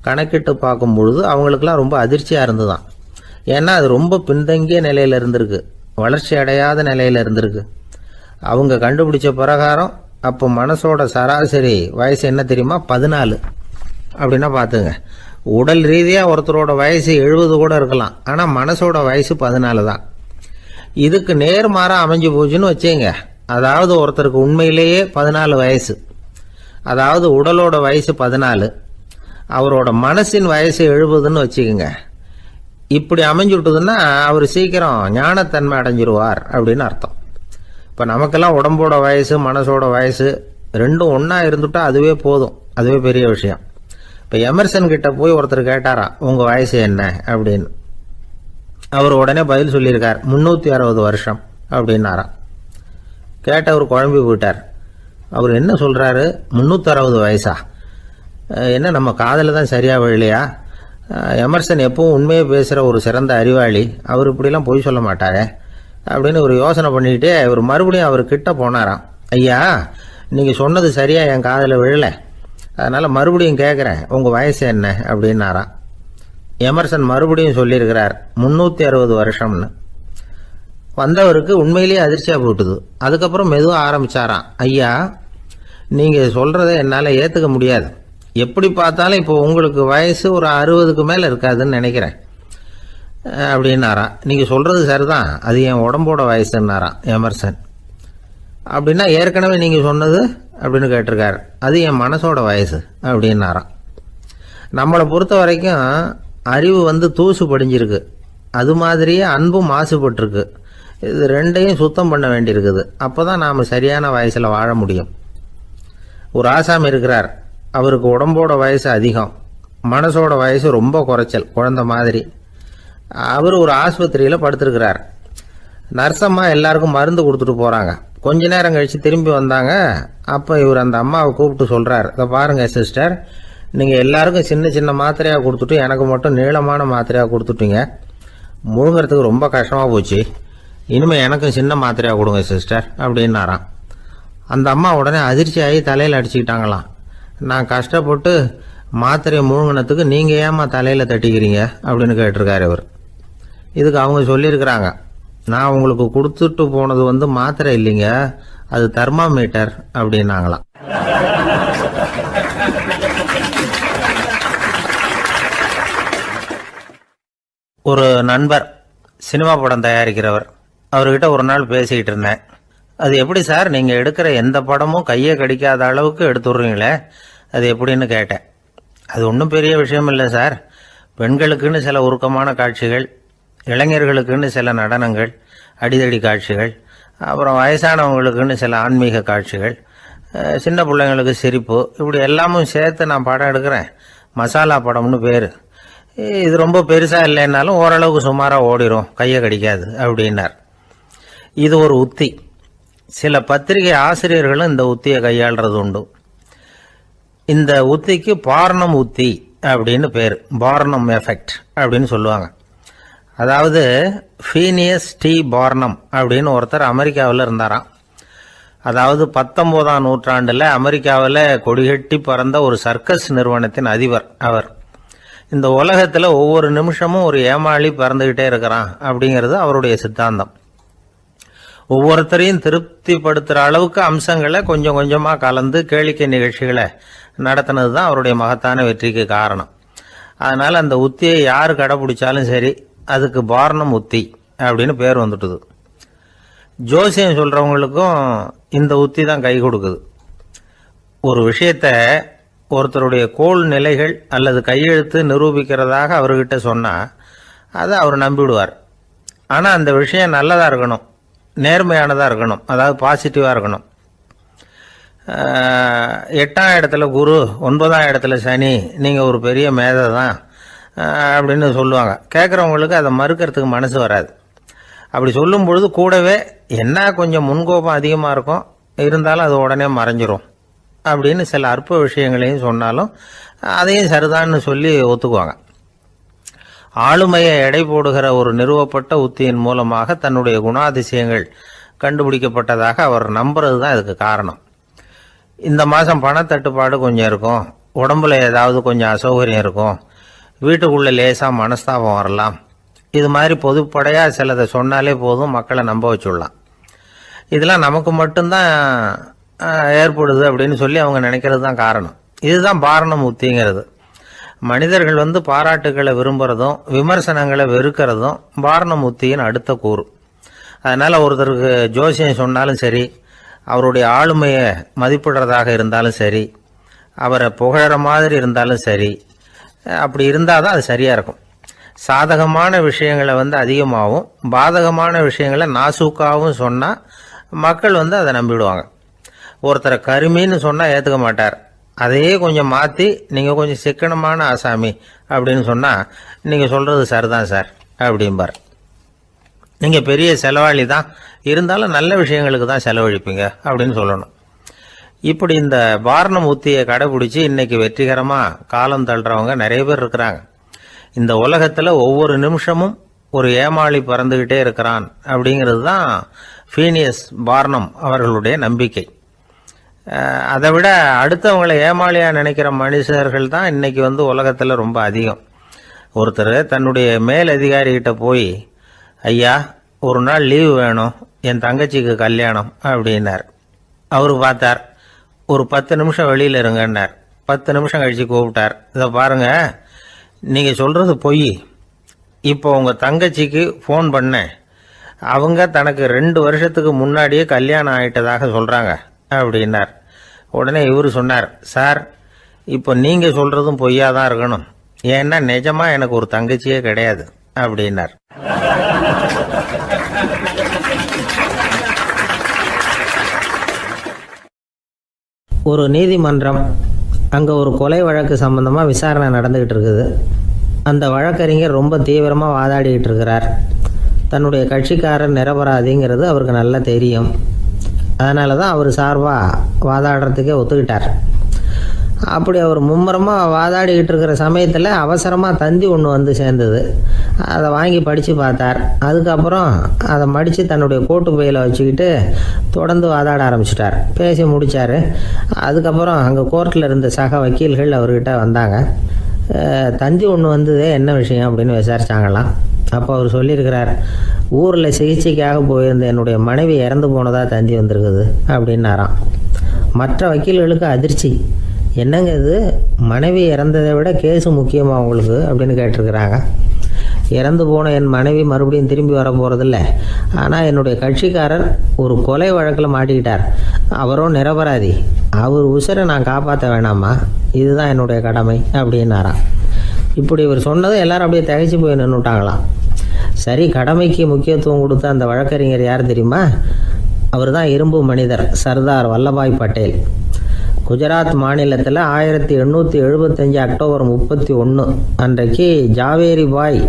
கணக்கிட்டு பார்க்கும் பொழுது அவங்களுக்குலாம் ரொம்ப அதிர்ச்சியாக இருந்துதான். ஏன்னா அது ரொம்ப பின்தங்கிய நிலையில் இருந்திருக்கு, வளர்ச்சி அடையாத நிலையில் இருந்திருக்கு. அவங்க கண்டுபிடிச்ச பிரகாரம் அப்போ மனசோட சராசரி வயசு என்ன தெரியுமா, 14. அப்படின்னா பார்த்துங்க, உடல் ரீதியாக ஒருத்தரோட வயசு 70 கூட இருக்கலாம், ஆனால் மனசோட வயசு 14 தான். இதுக்கு நேர்மாறாக அமைஞ்சு போச்சுன்னு வச்சுங்க. அதாவது ஒருத்தருக்கு உண்மையிலேயே 14 வயசு, அதாவது உடலோட வயசு 14, அவரோட மனசின் வயசு 70ன்னு வச்சுக்கோங்க. இப்படி அமைஞ்சுட்டுதுன்னா அவர் சீக்கிரம் ஞானத்தன்மை அடைஞ்சிருவார் அப்படின்னு அர்த்தம். இப்போ நமக்கெல்லாம் உடம்போட வயசு மனசோட வயசு ரெண்டும் ஒன்றா இருந்துட்டா அதுவே போதும், அதுவே பெரிய விஷயம். இப்போ எமர்சன் கிட்ட போய் ஒருத்தர் கேட்டாரா, உங்கள் வயசு என்ன அப்படின்னு. அவர் உடனே பதில் சொல்லியிருக்கார், 360 வருஷம் அப்படின்னாராம். கேட்டவர் குழம்பி போயிட்டார். அவர் என்ன சொல்கிறாரு, 360 வயசா, என்ன நம்ம காதில் தான் சரியாக விழலையா? எமர்சன் எப்பவும் உண்மையை பேசுகிற ஒரு சிறந்த அறிவாளி, அவர் இப்படிலாம் பொய் சொல்ல மாட்டாங்க அப்படின்னு ஒரு யோசனை பண்ணிக்கிட்டே இவர் மறுபடியும் அவர் கிட்ட போனாராம். ஐயா, நீங்கள் சொன்னது சரியாக என் காதில் விழலை, அதனால் மறுபடியும் கேட்குறேன், உங்கள் வயசு என்ன அப்படின்னாராம். எமர்சன் மறுபடியும் சொல்லியிருக்கிறார், 360 வருஷம்னு. வந்தவருக்கு உண்மையிலேயே அதிர்ச்சியாக போட்டுது. அதுக்கப்புறம் மெதுவாக ஆரம்பித்தாராம், ஐயா நீங்கள் சொல்கிறத என்னால் ஏற்றுக்க முடியாது, எப்படி பார்த்தாலும் இப்போ உங்களுக்கு வயசு ஒரு 60க்கு மேலே இருக்காதுன்னு நினைக்கிறேன் அப்படின்னாராம். நீங்கள் சொல்கிறது சரிதான், அது என் உடம்போட வயசுன்னாராம் எமர்சன். அப்படின்னா ஏற்கனவே நீங்கள் சொன்னது அப்படின்னு கேட்டிருக்காரு, அது என் மனசோட வயசு அப்படின்னாராம். நம்மளை பொறுத்த வரைக்கும் அறிவு தூசு படிஞ்சிருக்கு, அது மாதிரியே அன்பும் மாசுபட்டிருக்கு. இது ரெண்டையும் சுத்தம் பண்ண வேண்டியிருக்குது, அப்போ தான் நாம் சரியான வயசில் வாழ முடியும். ஒரு ஆசாமி இருக்கிறார், அவருக்கு உடம்போட வயசு அதிகம், மனசோட வயசு ரொம்ப குறைச்சல், குழந்தை மாதிரி. அவர் ஒரு ஆஸ்பத்திரியில் படுத்திருக்கிறார். நர்சம்மா எல்லாருக்கும் மருந்து கொடுத்துட்டு போகிறாங்க. கொஞ்ச நேரம் கழித்து திரும்பி வந்தாங்க. அப்போ இவர் அந்த அம்மாவை கூப்பிட்டு சொல்கிறார், இதை பாருங்கள் சிஸ்டர், நீங்கள் எல்லாருக்கும் சின்ன சின்ன மாத்திரையாக கொடுத்துட்டு எனக்கு மட்டும் நீளமான மாத்திரையாக கொடுத்துட்டீங்க, முழுங்கிறதுக்கு ரொம்ப கஷ்டமாக போச்சு, இனிமேல் எனக்கும் சின்ன மாத்திரையாக கொடுங்க சிஸ்டர் அப்படின்னாராம். அந்த அம்மா உடனே அதிர்ச்சியாகி தலையில் அடிச்சுக்கிட்டாங்களாம். நான் கஷ்டப்பட்டு மாத்திரையை முழுங்கினத்துக்கு நீங்கள் ஏமா தலையில் தட்டிக்கிறீங்க அப்படின்னு கேட்டிருக்காரு இவர். இதுக்கு அவங்க சொல்லியிருக்கிறாங்க, நான் உங்களுக்கு கொடுத்துட்டு போனது மாத்திரை இல்லைங்க, அது தெர்மாமீட்டர் அப்படின்னாங்களாம். ஒரு நண்பர் சினிமா படம் தயாரிக்கிறவர், அவர்கிட்ட ஒரு நாள் பேசிக்கிட்டு இருந்தேன். அது எப்படி சார், நீங்கள் எடுக்கிற எந்த படமும் கையை கடிக்காத அளவுக்கு எடுத்துடுறீங்களே, அது எப்படின்னு கேட்டேன். அது ஒன்றும் பெரிய விஷயம் இல்லை சார், பெண்களுக்குன்னு சில உருக்கமான காட்சிகள், இளைஞர்களுக்குன்னு சில நடனங்கள், அடிதடி காட்சிகள், அப்புறம் வயசானவங்களுக்குன்னு சில ஆன்மீக காட்சிகள், சின்ன பிள்ளைங்களுக்கு சிரிப்பு, இப்படி எல்லாமும் சேர்த்து நான் படம் எடுக்கிறேன். மசாலா படம்னு பேர். இது ரொம்ப பெருசாக இல்லைன்னாலும் ஓரளவுக்கு சுமாராக ஓடிடும், கையை கடிக்காது அப்படின்னார். இது ஒரு உத்தி. சில பத்திரிகை ஆசிரியர்களும் இந்த உத்தியை கையாளுறது உண்டு. இந்த உத்திக்கு பார்னம் உத்தி அப்படின்னு பேர், பார்னம் எஃபெக்ட் அப்படின்னு சொல்லுவாங்க. அதாவது ஃபீனியஸ் டி பார்னம் அப்படின்னு ஒருத்தர் அமெரிக்காவில் இருந்தாராம். அதாவது 19ஆம் நூற்றாண்டில் அமெரிக்காவில் கொடிகட்டி பறந்த ஒரு சர்க்கஸ் நிறுவனத்தின் அதிபர் அவர். இந்த உலகத்தில் ஒவ்வொரு நிமிஷமும் ஒரு ஏமாளி பறந்துக்கிட்டே இருக்கிறான் அப்படிங்கிறது அவருடைய சித்தாந்தம். ஒவ்வொருத்தரையும் திருப்திப்படுத்துகிற அளவுக்கு அம்சங்களை கொஞ்சம் கொஞ்சமாக கலந்து கேளிக்கை நிகழ்ச்சிகளை நடத்தினது தான் அவருடைய மகத்தான வெற்றிக்கு காரணம். அதனால் அந்த உத்தியை யார் கடைப்பிடிச்சாலும் சரி, அதுக்கு பார்னம் உத்தி அப்படின்னு பேர் வந்துட்டுது. ஜோசியம் சொல்கிறவங்களுக்கும் இந்த உத்தி தான் கை கொடுக்குது. ஒரு விஷயத்தை ஒருத்தருடைய கோள் நிலைகள் அல்லது கையெழுத்து நிரூபிக்கிறதாக அவர்கிட்ட சொன்னால் அதை அவர் நம்பிவிடுவார். ஆனால் அந்த விஷயம் நல்லதாக இருக்கணும், நேர்மையானதாக இருக்கணும், அதாவது பாசிட்டிவாக இருக்கணும். 8ஆம் இடத்துல குரு, 9ஆம் இடத்துல சனி, நீங்கள் ஒரு பெரிய மேதை தான் அப்படின்னு சொல்லுவாங்க. கேட்குறவங்களுக்கு அதை மறுக்கிறதுக்கு மனசு வராது. அப்படி சொல்லும் பொழுது கூடவே என்ன கொஞ்சம் முன்கோபம் அதிகமாக இருக்கும், இருந்தாலும் அது உடனே மறைஞ்சிரும் அப்படின்னு சில அற்ப விஷயங்களையும் சொன்னாலும் அதையும் சரிதான்னு சொல்லி ஒத்துக்குவாங்க. ஆளுமையை எடை போடுகிற ஒரு நிறுவப்பட்ட உத்தியின் மூலமாக தன்னுடைய குணாதிசயங்கள் கண்டுபிடிக்கப்பட்டதாக அவர் நம்புறது தான் இதுக்கு காரணம். இந்த மாதம் பணத்தட்டுப்பாடு கொஞ்சம் இருக்கும், உடம்புல ஏதாவது கொஞ்சம் அசௌகரியம் இருக்கும், வீட்டுக்குள்ளே லேசாக மனஸ்தாபம் வரலாம், இது மாதிரி பொதுப்படையாக சிலதை சொன்னாலே போதும், மக்களை நம்ப வச்சுடலாம். இதெல்லாம் நமக்கு மட்டும்தான் ஏற்படுது அப்படின்னு சொல்லி அவங்க நினைக்கிறது தான் காரணம். இதுதான் பார்னம் உத்திங்கிறது. மனிதர்கள் பாராட்டுகளை விரும்புகிறதும் விமர்சனங்களை வெறுக்கிறதும் பார்னம் உத்தியின் அடுத்த கூறு. அதனால் ஒருத்தருக்கு ஜோசியம் சொன்னாலும் சரி, அவருடைய ஆளுமையை மதிப்பிடுறதாக இருந்தாலும் சரி, அவரை புகழற மாதிரி இருந்தாலும் சரி, அப்படி இருந்தால் தான் அது சரியாக இருக்கும். சாதகமான விஷயங்களை அதிகமாகவும் பாதகமான விஷயங்களை நாசூக்காகவும் சொன்னால் மக்கள் அதை நம்பிவிடுவாங்க. ஒருத்தரை கருமின்னு சொன்னால் ஏற்றுக்க மாட்டார். அதையே கொஞ்சம் மாற்றி நீங்கள் கொஞ்சம் சிக்கனமான ஆசாமி அப்படின்னு சொன்னால் நீங்கள் சொல்கிறது சரிதான் சார் அப்படிம்பார். நீங்கள் பெரிய செலவாளி தான், இருந்தாலும் நல்ல விஷயங்களுக்கு தான் செலவழிப்பீங்க அப்படின்னு சொல்லணும். இப்படி இந்த பார்னம் உத்தியை கடைபிடிச்சி இன்னைக்கு வெற்றிகரமாக காலம் தள்ளுறவங்க நிறைய பேர் இருக்கிறாங்க. இந்த உலகத்தில் ஒவ்வொரு நிமிஷமும் ஒரு ஏமாளி பறந்துக்கிட்டே இருக்கிறான் அப்படிங்கிறது தான் ஃபீனியஸ் பார்னம் அவர்களுடைய நம்பிக்கை. அதை விட அடுத்தவங்களை ஏமாளியாக நினைக்கிற மனுஷர்கள் தான் இன்னைக்கு உலகத்தில் ரொம்ப அதிகம். ஒருத்தர் தன்னுடைய மேல் அதிகாரிகிட்ட போய், ஐயா ஒரு நாள் லீவு வேணும், என் தங்கச்சிக்கு கல்யாணம் அப்படின்னார். அவர் பார்த்தார், ஒரு 10 நிமிஷம் வெளியில் இருங்கன்னார். 10 நிமிஷம் கழித்து கூப்பிட்டார், இதை பாருங்க, நீங்கள் சொல்கிறது பொய், இப்போ உங்கள் தங்கச்சிக்கு ஃபோன் பண்ணேன், அவங்க தனக்கு 2 வருஷத்துக்கு முன்னாடியே கல்யாணம் ஆகிட்டதாக சொல்கிறாங்க அப்படின்னார். உடனே இவர் சொன்னார், சார் இப்போ நீங்கள் சொல்கிறதும் பொய்யாக தான் இருக்கணும், ஏன்னா நிஜமாக எனக்கு ஒரு தங்கச்சியே கிடையாது அப்படின்னார். ஒரு நீதிமன்றம், அங்கே ஒரு கொலை வழக்கு சம்பந்தமாக விசாரணை நடந்துக்கிட்டு இருக்குது. அந்த வழக்கறிஞர் ரொம்ப தீவிரமாக வாதாடிக்கிட்டு இருக்கிறார். தன்னுடைய கட்சிக்காரர் நிரபராதிங்கிறது அவருக்கு நல்லா தெரியும். அதனால தான் அவர் சார்பாக வாதாடுறதுக்கே ஒத்துக்கிட்டார். அப்படி அவர் மும்முரமாக வாதாடிக்கிட்டு இருக்கிற சமயத்தில் அவசரமாக தந்தி ஒன்று வந்து சேர்ந்தது. அதை வாங்கி படித்து பார்த்தார். அதுக்கப்புறம் அதை மடித்து தன்னுடைய கோட்டு பையில் வச்சுக்கிட்டு தொடர்ந்து வாதாட ஆரம்பிச்சிட்டார். பேசி முடித்தார். அதுக்கப்புறம் அங்கே கோர்ட்டில் இருந்த சக வக்கீல்கள் அவர்கிட்ட வந்தாங்க. தந்தி ஒன்று வந்ததே, என்ன விஷயம் அப்படின்னு விசாரிச்சாங்களாம். அப்போ அவர் சொல்லியிருக்கிறார், ஊரில் சிகிச்சைக்காக போயிருந்த என்னுடைய மனைவி இறந்து போனதாக தந்தி வந்திருக்குது அப்படின்னாராம். மற்ற வக்கீல்களுக்கு அதிர்ச்சி. என்னங்க இது, மனைவி இறந்ததை விட கேஸு முக்கியமாக உங்களுக்கு அப்படின்னு கேட்டிருக்கிறாங்க. இறந்து போன என் மனைவி மறுபடியும் திரும்பி வர போகிறதில்ல. ஆனால் என்னுடைய கட்சிக்காரர் ஒரு கொலை வழக்கில் மாட்டிக்கிட்டார். அவரும் நிரபராதி. அவர் உசுரை நான் காப்பாற்ற வேணாமா? இதுதான் என்னுடைய கடமை அப்படின்னாராம். இப்படி இவர் சொன்னதும் எல்லாரும் அப்படியே திகைச்சு போய் நின்றுட்டாங்களாம். சரி, கடமைக்கு முக்கியத்துவம் கொடுத்த அந்த வழக்கறிஞர் யார் தெரியுமா? அவர் தான் இரும்பு மனிதர் சர்தார் வல்லபாய் பட்டேல். குஜராத் மாநிலத்தில் 1875 அக்டோபர் 31 அன்றைக்கு ஜாவேரி பாய்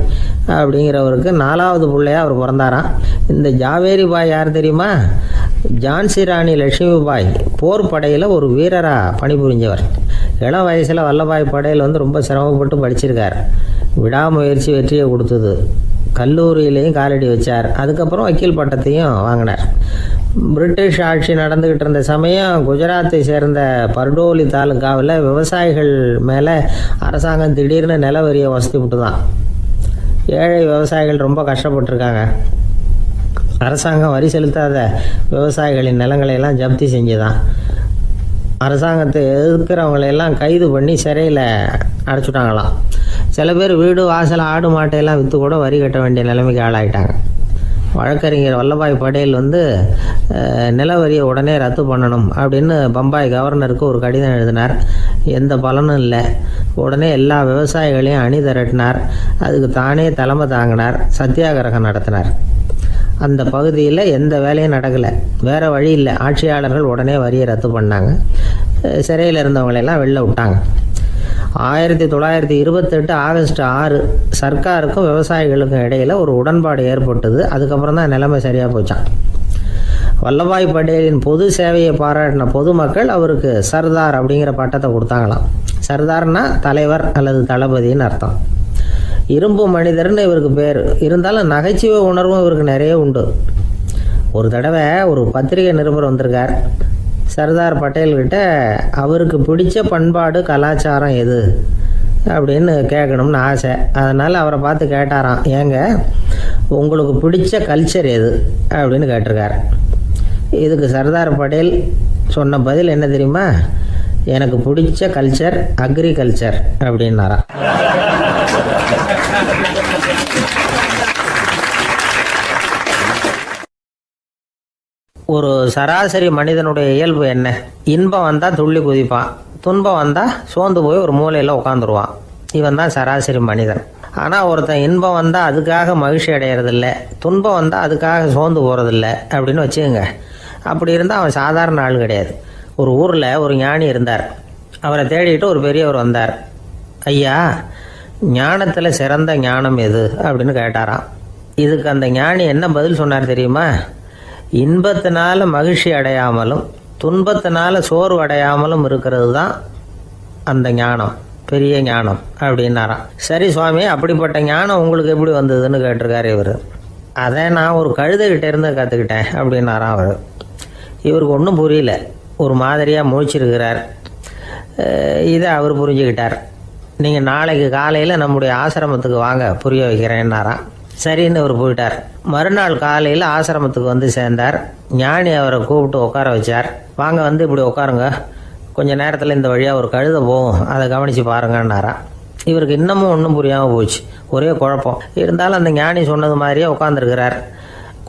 அப்படிங்கிறவருக்கு 4வது பிள்ளையாக அவர் பிறந்தாராம். இந்த ஜாவேரி பாய் யார் தெரியுமா? ஜான்சி ராணி லட்சுமி பாய் போர் படையில் ஒரு வீரராக பணிபுரிஞ்சவர். இளம் வயசில் வல்லபாய் பட்டேல் ரொம்ப சிரமப்பட்டு படிச்சிருக்கார். விடாமுயற்சி வெற்றியை கொடுத்தது. கல்லூரியிலையும் காலடி வச்சார். அதுக்கப்புறம் வக்கீல் பட்டத்தையும் வாங்கினார். பிரிட்டிஷ் ஆட்சி நடந்துக்கிட்டு இருந்த சமயம் குஜராத்தை சேர்ந்த பர்டோலி தாலுக்காவில் விவசாயிகள் மேலே அரசாங்கம் திடீர்னு நில வரியை வசதி விட்டு தான். ஏழை விவசாயிகள் ரொம்ப கஷ்டப்பட்டுருக்காங்க. அரசாங்கம் வரி செலுத்தாத விவசாயிகளின் நிலங்களையெல்லாம் ஜப்தி செஞ்சுதான். அரசாங்கத்தை எதிர்க்கிறவங்களையெல்லாம் கைது பண்ணி சிறையில் அடைச்சுட்டாங்களாம். சில பேர் வீடு வாசல் ஆடு மாட்டையெல்லாம் விற்று கூட வரி கட்ட வேண்டிய நிலைமைக்கு ஆளாயிட்டாங்க. வழக்கறிஞர் வல்லபாய் பட்டேல் நில வரியை உடனே ரத்து பண்ணணும் அப்படின்னு பம்பாய் கவர்னருக்கு ஒரு கடிதம் எழுதினார். எந்த பலனும் இல்லை. உடனே எல்லா விவசாயிகளையும் அணி திரட்டினார். அதுக்கு தானே தலைமை தாங்கினார். சத்தியாகிரகம் நடத்தினார். அந்த பகுதியில் எந்த வேலையும் நடக்கலை. வேறு வழி இல்லை. ஆட்சியாளர்கள் உடனே வரியை ரத்து பண்ணாங்க. சிறையில் இருந்தவங்களெல்லாம் வெளில விட்டாங்க. 1928 ஆகஸ்ட் 6 சர்க்காருக்கும் விவசாயிகளுக்கும் இடையில் ஒரு உடன்பாடு ஏற்பட்டது. அதுக்கப்புறம் தான் நிலைமை சரியாக போச்சான். வல்லபாய் பட்டேலின் பொது சேவையை பாராட்டின பொதுமக்கள் அவருக்கு சர்தார் அப்படிங்கிற பட்டத்தை கொடுத்தாங்களாம். சர்தார்னா தலைவர் அல்லது தளபதின்னு அர்த்தம். இரும்பு மனிதர்னு இவருக்கு பேர். இருந்தாலும் நகைச்சுவை உணர்வும் இவருக்கு நிறைய உண்டு. ஒரு தடவை ஒரு பத்திரிகை நிருபர் வந்திருக்கார். சர்தார் பட்டேல்கிட்ட அவருக்கு பிடிச்ச பண்பாடு கலாச்சாரம் எது அப்படின்னு கேட்கணும்னு ஆசை. அதனால் அவரை பார்த்து கேட்டாராம், ஏங்க உங்களுக்கு பிடிச்ச கல்ச்சர் எது அப்படின்னு கேட்டிருக்கார். இதுக்கு சர்தார் பட்டேல் சொன்ன பதில் என்ன தெரியுமா? எனக்கு பிடிச்ச கல்ச்சர் அக்ரிகல்ச்சர் அப்படின்னாராம். ஒரு சராசரி மனிதனுடைய இயல்பு என்ன? இன்பம் வந்தால் துள்ளி குதிப்பான், துன்பம் வந்தால் சோர்ந்து போய் ஒரு மூலையில் உட்காந்துருவான். இவன் தான் சராசரி மனிதன். ஆனால் ஒருத்தன் இன்பம் வந்தால் அதுக்காக மகிழ்ச்சி அடையிறதில்ல, துன்பம் வந்தால் அதுக்காக சோர்ந்து போகிறதில்ல அப்படின்னு வச்சுக்கோங்க. அப்படி இருந்தால் அவன் சாதாரண ஆள் கிடையாது. ஒரு ஊரில் ஒரு ஞானி இருந்தார். அவரை தேடிட்டு ஒரு பெரியவர் வந்தார். ஐயா, ஞானத்தில் சிறந்த ஞானம் எது அப்படின்னு கேட்டாராம். இதுக்கு அந்த ஞானி என்ன பதில் சொன்னார் தெரியுமா? இன்பத்தினால மகிழ்ச்சி அடையாமலும் துன்பத்தினால சோர்வு அடையாமலும் இருக்கிறது தான் அந்த ஞானம், பெரிய ஞானம் அப்படின்னாராம். சரி சுவாமி, அப்படிப்பட்ட ஞானம் உங்களுக்கு எப்படி வந்ததுன்னு கேட்டிருக்காரு இவர். அதை நான் ஒரு கழுதைகிட்ட இருந்து கற்றுக்கிட்டேன் அப்படின்னாராம் அவர். இவருக்கு ஒன்றும் புரியல. ஒரு மாதிரியாக முழிச்சிருக்கிறார். இதை அவர் புரிஞ்சுக்கிட்டார். நீங்கள் நாளைக்கு காலையில் நம்முடைய ஆசிரமத்துக்கு வாங்க, புரிய வைக்கிறேன்னாராம். சரின்னு அவர் போயிட்டார். மறுநாள் காலையில் ஆசிரமத்துக்கு வந்து சேர்ந்தார். ஞானி அவரை கூப்பிட்டு உட்கார வச்சார். வாங்க, வந்து இப்படி உட்காருங்க, கொஞ்சம் நேரத்தில் இந்த வழியாக ஒரு கழுதை போகும், அதை கவனித்து பாருங்கன்னாரா. இவருக்கு இன்னமும் ஒன்றும் புரியாமல் போச்சு. ஒரே குழப்பம். இருந்தாலும் அந்த ஞானி சொன்னது மாதிரியே உட்காந்துருக்கிறார்.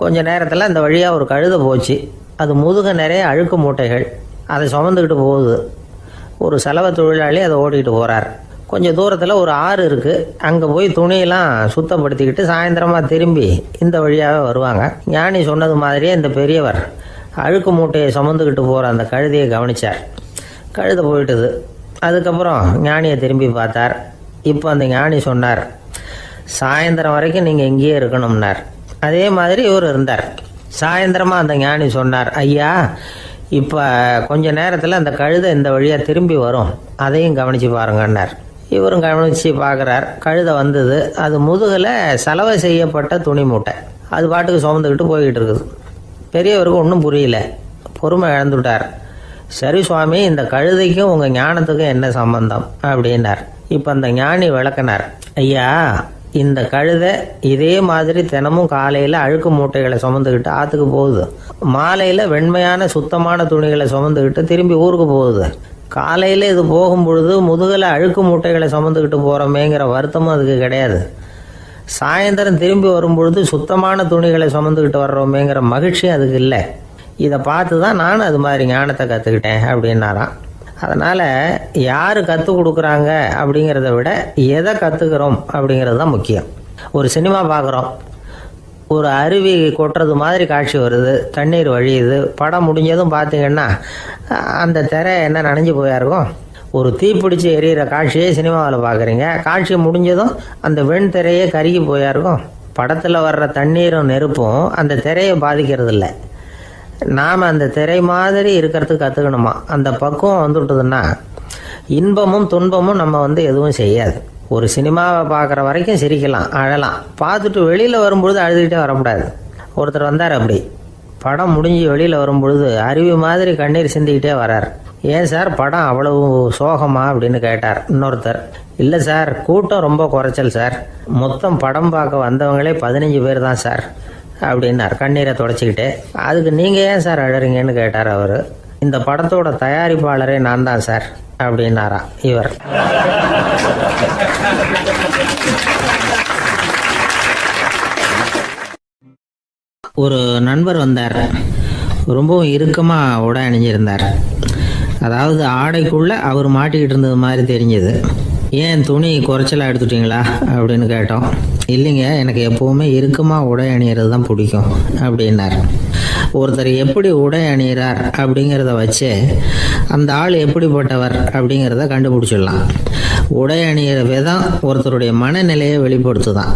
கொஞ்சம் நேரத்தில் இந்த வழியாக ஒரு கழுதை போச்சு. அது முதுக நிறைய அழுக்கு மூட்டைகள், அதை சுமந்துக்கிட்டு போகுது. ஒரு செலவு தொழிலாளி அதை ஓட்டிகிட்டு போகிறார். கொஞ்சம் தூரத்தில் ஒரு ஆறு இருக்குது. அங்கே போய் துணியெல்லாம் சுத்தப்படுத்திக்கிட்டு சாயந்தரமாக திரும்பி இந்த வழியாக வருவாங்க. ஞானி சொன்னது மாதிரியே இந்த பெரியவர் அழுக்கு மூட்டையை சுமந்துக்கிட்டு போகிற அந்த கழுதையை கவனித்தார். கழுதை போயிட்டுது. அதுக்கப்புறம் ஞானியை திரும்பி பார்த்தார். இப்போ அந்த ஞானி சொன்னார், சாயந்தரம் வரைக்கும் நீங்கள் இங்கேயே இருக்கணும்னார். அதே மாதிரி இவர் இருந்தார். சாயந்தரமாக அந்த ஞானி சொன்னார், ஐயா, இப்போ கொஞ்ச நேரத்தில் அந்த கழுதை இந்த வழியாக திரும்பி வரும், அதையும் கவனித்து பாருங்கன்னார். இவரும் கவனித்து பார்க்குறார். கழுதை வந்தது. அது முதுகில் சலவை செய்யப்பட்ட துணி மூட்டை. அது பாட்டுக்கு சுமந்துக்கிட்டு போய்கிட்டு இருக்குது. பெரியவருக்கு ஒன்றும் புரியல, பொறுமை இழந்துட்டார். சரி சுவாமி, இந்த கழுதைக்கும் உங்கள் ஞானத்துக்கும் என்ன சம்பந்தம் அப்படின்னார். இப்போ அந்த ஞானி விளக்கினார். ஐயா, இந்த கழுதை இதே மாதிரி தினமும் காலையில் அழுக்கு மூட்டைகளை சுமந்துக்கிட்டு ஆற்றுக்கு போகுது, மாலையில் வெண்மையான சுத்தமான துணிகளை சுமந்துக்கிட்டு திரும்பி ஊருக்கு போகுது. காலையில் இது போகும் பொழுது முதுகில் அழுக்கு மூட்டைகளை சுமந்துக்கிட்டு போகிறோமேங்கிற வருத்தமும் அதுக்கு கிடையாது. சாயந்தரம் திரும்பி வரும்பொழுது சுத்தமான துணிகளை சுமந்துக்கிட்டு வர்றோமேங்கிற மகிழ்ச்சி அதுக்கு இல்லை. இதை பார்த்து தான் நானும் அது மாதிரி ஞானத்தை கற்றுக்கிட்டேன் அப்படின்னாராம். அதனால் யார் கற்றுக் கொடுக்குறாங்க அப்படிங்கிறத விட எதை கற்றுக்கிறோம் அப்படிங்கிறது தான் முக்கியம். ஒரு சினிமா பார்க்குறோம், ஒரு அருவி கொட்டுறது மாதிரி காட்சி வருது, தண்ணீர் வழியுது. படம் முடிஞ்சதும் பார்த்தீங்கன்னா அந்த திரை என்ன நனைஞ்சு போயாருக்கும். ஒரு தீப்பிடிச்சு எரியிற காட்சியே சினிமாவில் பார்க்குறீங்க, காட்சி முடிஞ்சதும் அந்த வெண் திரையே கருகி போயாருக்கும். படத்தில் வர்ற தண்ணீரும் நெருப்பும் அந்த திரையை பாதிக்கிறது இல்லை. நாம் அந்த திரை மாதிரி இருக்கிறதுக்கு கற்றுக்கணுமா. அந்த பக்குவம் வந்துவிட்டதுன்னா இன்பமும் துன்பமும் நம்ம எதுவும் செய்யாது. ஒரு சினிமாவை பார்க்குற வரைக்கும் சிரிக்கலாம், அழலாம். பார்த்துட்டு வெளியில் வரும்பொழுது அழுதுகிட்டே வரக்கூடாது. ஒருத்தர் வந்தார், அப்படி படம் முடிஞ்சு வெளியில் வரும்பொழுது அருவி மாதிரி கண்ணீர் சிந்திக்கிட்டே வரார். ஏன் சார் படம் அவ்வளவு சோகமா அப்படின்னு கேட்டார். இன்னொருத்தர், இல்லை சார், கூட்டம் ரொம்ப குறைச்சல் சார், மொத்தம் படம் பார்க்க வந்தவங்களே 15 பேர் தான் சார் அப்படின்னார் கண்ணீரை தொடச்சிக்கிட்டே. அதுக்கு நீங்கள் ஏன் சார் அழறீங்கன்னு கேட்டார் அவர். இந்த படத்தோட தயாரிப்பாளரே நான் தான் சார் அப்படின்னாரா இவர். ஒரு நண்பர் வந்தார். ரொம்பவும் இறுக்கமாக உடை அணிஞ்சிருந்தார். அதாவது ஆடைக்குள்ளே அவர் மாட்டிக்கிட்டு இருந்தது மாதிரி தெரிஞ்சது. ஏன் துணி குறைச்சலாக எடுத்துட்டிங்களா அப்படின்னு கேட்டோம். இல்லைங்க, எனக்கு எப்போவுமே இறுக்கமாக உடை அணிகிறது தான் பிடிக்கும் அப்படின்னார். ஒருத்தர் எப்படி உடை அணிகிறார் அப்படிங்கிறத வச்சு அந்த ஆள் எப்படிப்பட்டவர் அப்படிங்கிறத கண்டுபிடிச்சிடலாம். உடை அணிகிற விதம் ஒருத்தருடைய மனநிலையை வெளிப்படுத்துதான்.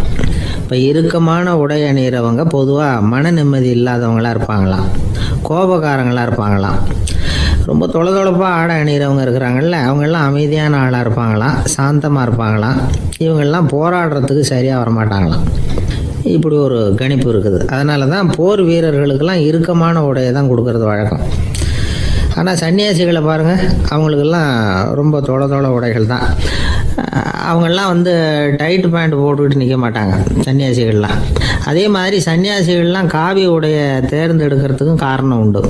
இப்போ இறுக்கமான உடை அணிகிறவங்க பொதுவாக மன நிம்மதி இல்லாதவங்களாக இருப்பாங்களாம், கோபக்காரங்களாக இருப்பாங்களாம். ரொம்ப தொலைதொலைப்பாக ஆடை அணிகிறவங்க இருக்கிறாங்கல்ல, அவங்கெல்லாம் அமைதியான ஆளாக இருப்பாங்களாம், சாந்தமாக இருப்பாங்களாம். இவங்கெல்லாம் போராடுறதுக்கு சரியாக வரமாட்டாங்களாம். இப்படி ஒரு கணிப்பு இருக்குது. அதனால தான் போர் வீரர்களுக்கெல்லாம் இறுக்கமான உடையை தான் கொடுக்கறது வழக்கம். ஆனால் சன்னியாசிகளை பாருங்கள், அவங்களுக்கெல்லாம் ரொம்ப தொலை உடைகள் தான். அவங்கெல்லாம் டைட் பேண்ட் போட்டுக்கிட்டு நிற்க மாட்டாங்க சன்னியாசிகள்லாம். அதே மாதிரி சன்னியாசிகள்லாம் காவி உடைய தேர்ந்தெடுக்கிறதுக்கும் காரணம் உண்டு.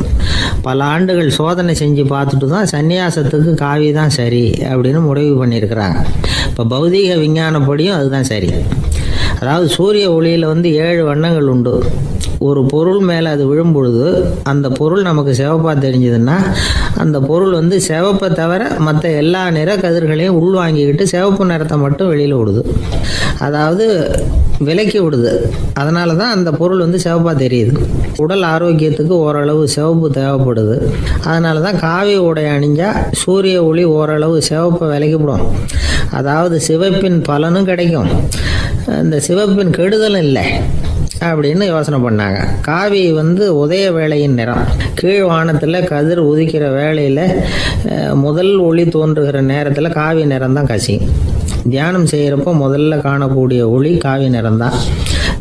பல ஆண்டுகள் சோதனை செஞ்சு பார்த்துட்டு தான் சன்னியாசத்துக்கு காவி தான் சரி அப்படின்னு முடிவு பண்ணியிருக்கிறாங்க. இப்போ பௌதீக விஞ்ஞானப்படியும் அதுதான் சரி. அதாவது சூரிய ஒளியில் 7 வண்ணங்கள் உண்டு. ஒரு பொருள் மேலே அது விழும்பொழுது அந்த பொருள் நமக்கு சிவப்பாக தெரிஞ்சதுன்னா அந்த பொருள் சிவப்பை தவிர மற்ற எல்லா நிற கதிர்களையும் உள்வாங்கிக்கிட்டு சிவப்பு நிறத்தை மட்டும் வெளியில் விடுது. அதாவது விலக்கி விடுது. அதனால தான் அந்த பொருள் சிவப்பாக தெரியுது. உடல் ஆரோக்கியத்துக்கு ஓரளவு சிவப்பு தேவைப்படுது. அதனால தான் காவி உடை அணிஞ்சால் சூரிய ஒளி ஓரளவு சிவப்பை விலக்கிவிடும். அதாவது சிவப்பின் பலனும் கிடைக்கும், இந்த சிவப்பின் கெடுதலும் இல்லை அப்படின்னு யோசனை பண்ணாங்க. காவி உதய வேளையின் நிறம். கீழ் வானத்தில் கதிர் உதிக்கிற வேளையில் முதல் ஒளி தோன்றுகிற நேரத்தில் காவி நிறம் தான் கசியும். தியானம் செய்கிறப்போ முதல்ல காணக்கூடிய ஒளி காவி நிறம் தான்.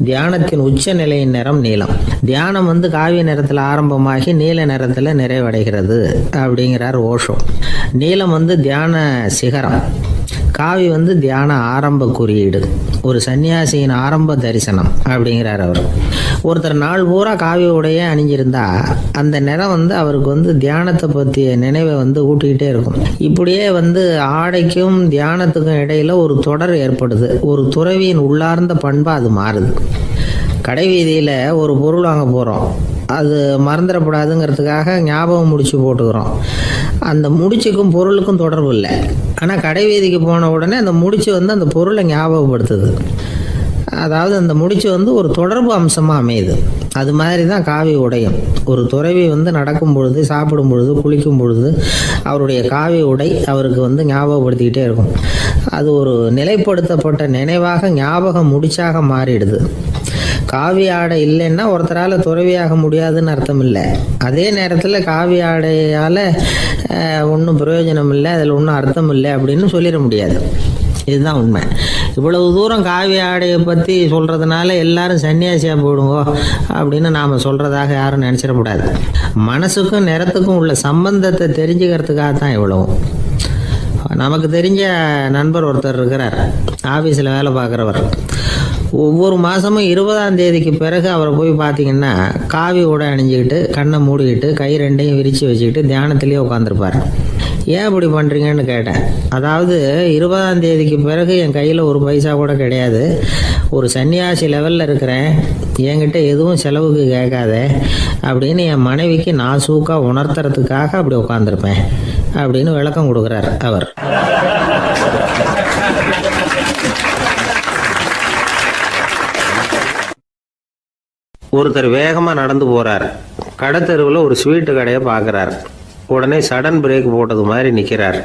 தியானத்தின் உச்ச நிலையின் நிறம் நீலம். தியானம் காவி நிறத்தில் ஆரம்பமாகி நீல நிறத்தில் நிறைவடைகிறது அப்படிங்கிறார் ஓஷோ. நீலம் தியான சிகரம், காவி தியான ஆரம்ப குறியீடு, ஒரு சன்னியாசியின் ஆரம்ப தரிசனம் அப்படிங்கிறார் அவர். ஒருத்தர் நாள் பூரா காவி உடைய அணிஞ்சிருந்தா அந்த நிறம் அவருக்கு தியானத்தை பற்றிய நினைவை ஊட்டிக்கிட்டே இருக்கும். இப்படியே ஆடைக்கும் தியானத்துக்கும் இடையில ஒரு தொடர் ஏற்படுது. ஒரு துறவியின் உள்ளார்ந்த பண்பாக அது மாறுது. கடை வீதியில் ஒரு பொருள் வாங்க போகிறோம், அது மறந்துடக்கூடாதுங்கிறதுக்காக ஞாபகம் முடிச்சு போட்டுக்கிறோம். அந்த முடிச்சுக்கும் பொருளுக்கும் தொடர்பு இல்லை. ஆனால் கடை வீதிக்கு போன உடனே அந்த முடிச்சு அந்த பொருளை ஞாபகப்படுத்துது. அதாவது அந்த முடிச்சு ஒரு தொடர்பு அம்சமாக அமையுது. அது மாதிரி தான் காவி உடையும். ஒரு துறவி நடக்கும் பொழுது, சாப்பிடும் பொழுது, குளிக்கும் பொழுது அவருடைய காவி உடை அவருக்கு ஞாபகப்படுத்திக்கிட்டே இருக்கும். அது ஒரு நிலைப்படுத்தப்பட்ட நினைவாக ஞாபகம் முடிச்சாக மாறிடுது. காவி ஆடை இல்லைன்னா ஒருத்தரால் துறவியாக முடியாதுன்னு அர்த்தம் இல்லை. அதே நேரத்தில் காவி ஆடையால் ஒன்றும் பிரயோஜனம் இல்லை, அதில் ஒன்றும் அர்த்தம் இல்லை அப்படின்னு சொல்லிட முடியாது. இதுதான் உண்மை. இவ்வளவு தூரம் காவி ஆடையை பற்றி சொல்கிறதுனால எல்லாரும் சன்னியாசியாக போடுங்கோ அப்படின்னு நாம் சொல்கிறதாக யாரும் நினச்சிடக்கூடாது. மனசுக்கும் நிறத்துக்கும் உள்ள சம்பந்தத்தை தெரிஞ்சுக்கிறதுக்காக தான் இவ்வளவும். நமக்கு தெரிஞ்ச நண்பர் ஒருத்தர் இருக்கிறார், ஆஃபீஸில் வேலை பார்க்குறவர். ஒவ்வொரு மாதமும் 20ஆம் தேதிக்கு பிறகு அவரை போய் பார்த்தீங்கன்னா காவி உடை அணிஞ்சிக்கிட்டு கண்ணை மூடிக்கிட்டு கை ரெண்டையும் விரித்து வச்சுக்கிட்டு தியானத்திலே உட்காந்துருப்பார். ஏன் இப்படி பண்ணுறீங்கன்னு கேட்டேன். அதாவது 20ஆம் தேதிக்கு பிறகு என் கையில் ஒரு பைசா கூட கிடையாது, ஒரு சன்னியாசி லெவலில் இருக்கிறேன், என்கிட்ட எதுவும் செலவுக்கு கேட்காத அப்படின்னு என் மனைவிக்கு நாசூக்காக உணர்த்துறதுக்காக அப்படி உட்காந்துருப்பேன் அப்படின்னு விளக்கம் கொடுக்குறார் அவர். ஒருத்தர் வேகமாக நடந்து போகிறார். கடத்தெருவில் ஒரு ஸ்வீட்டு கடையை பார்க்குறார். உடனே சடன் பிரேக் போட்டது மாதிரி நிற்கிறார்.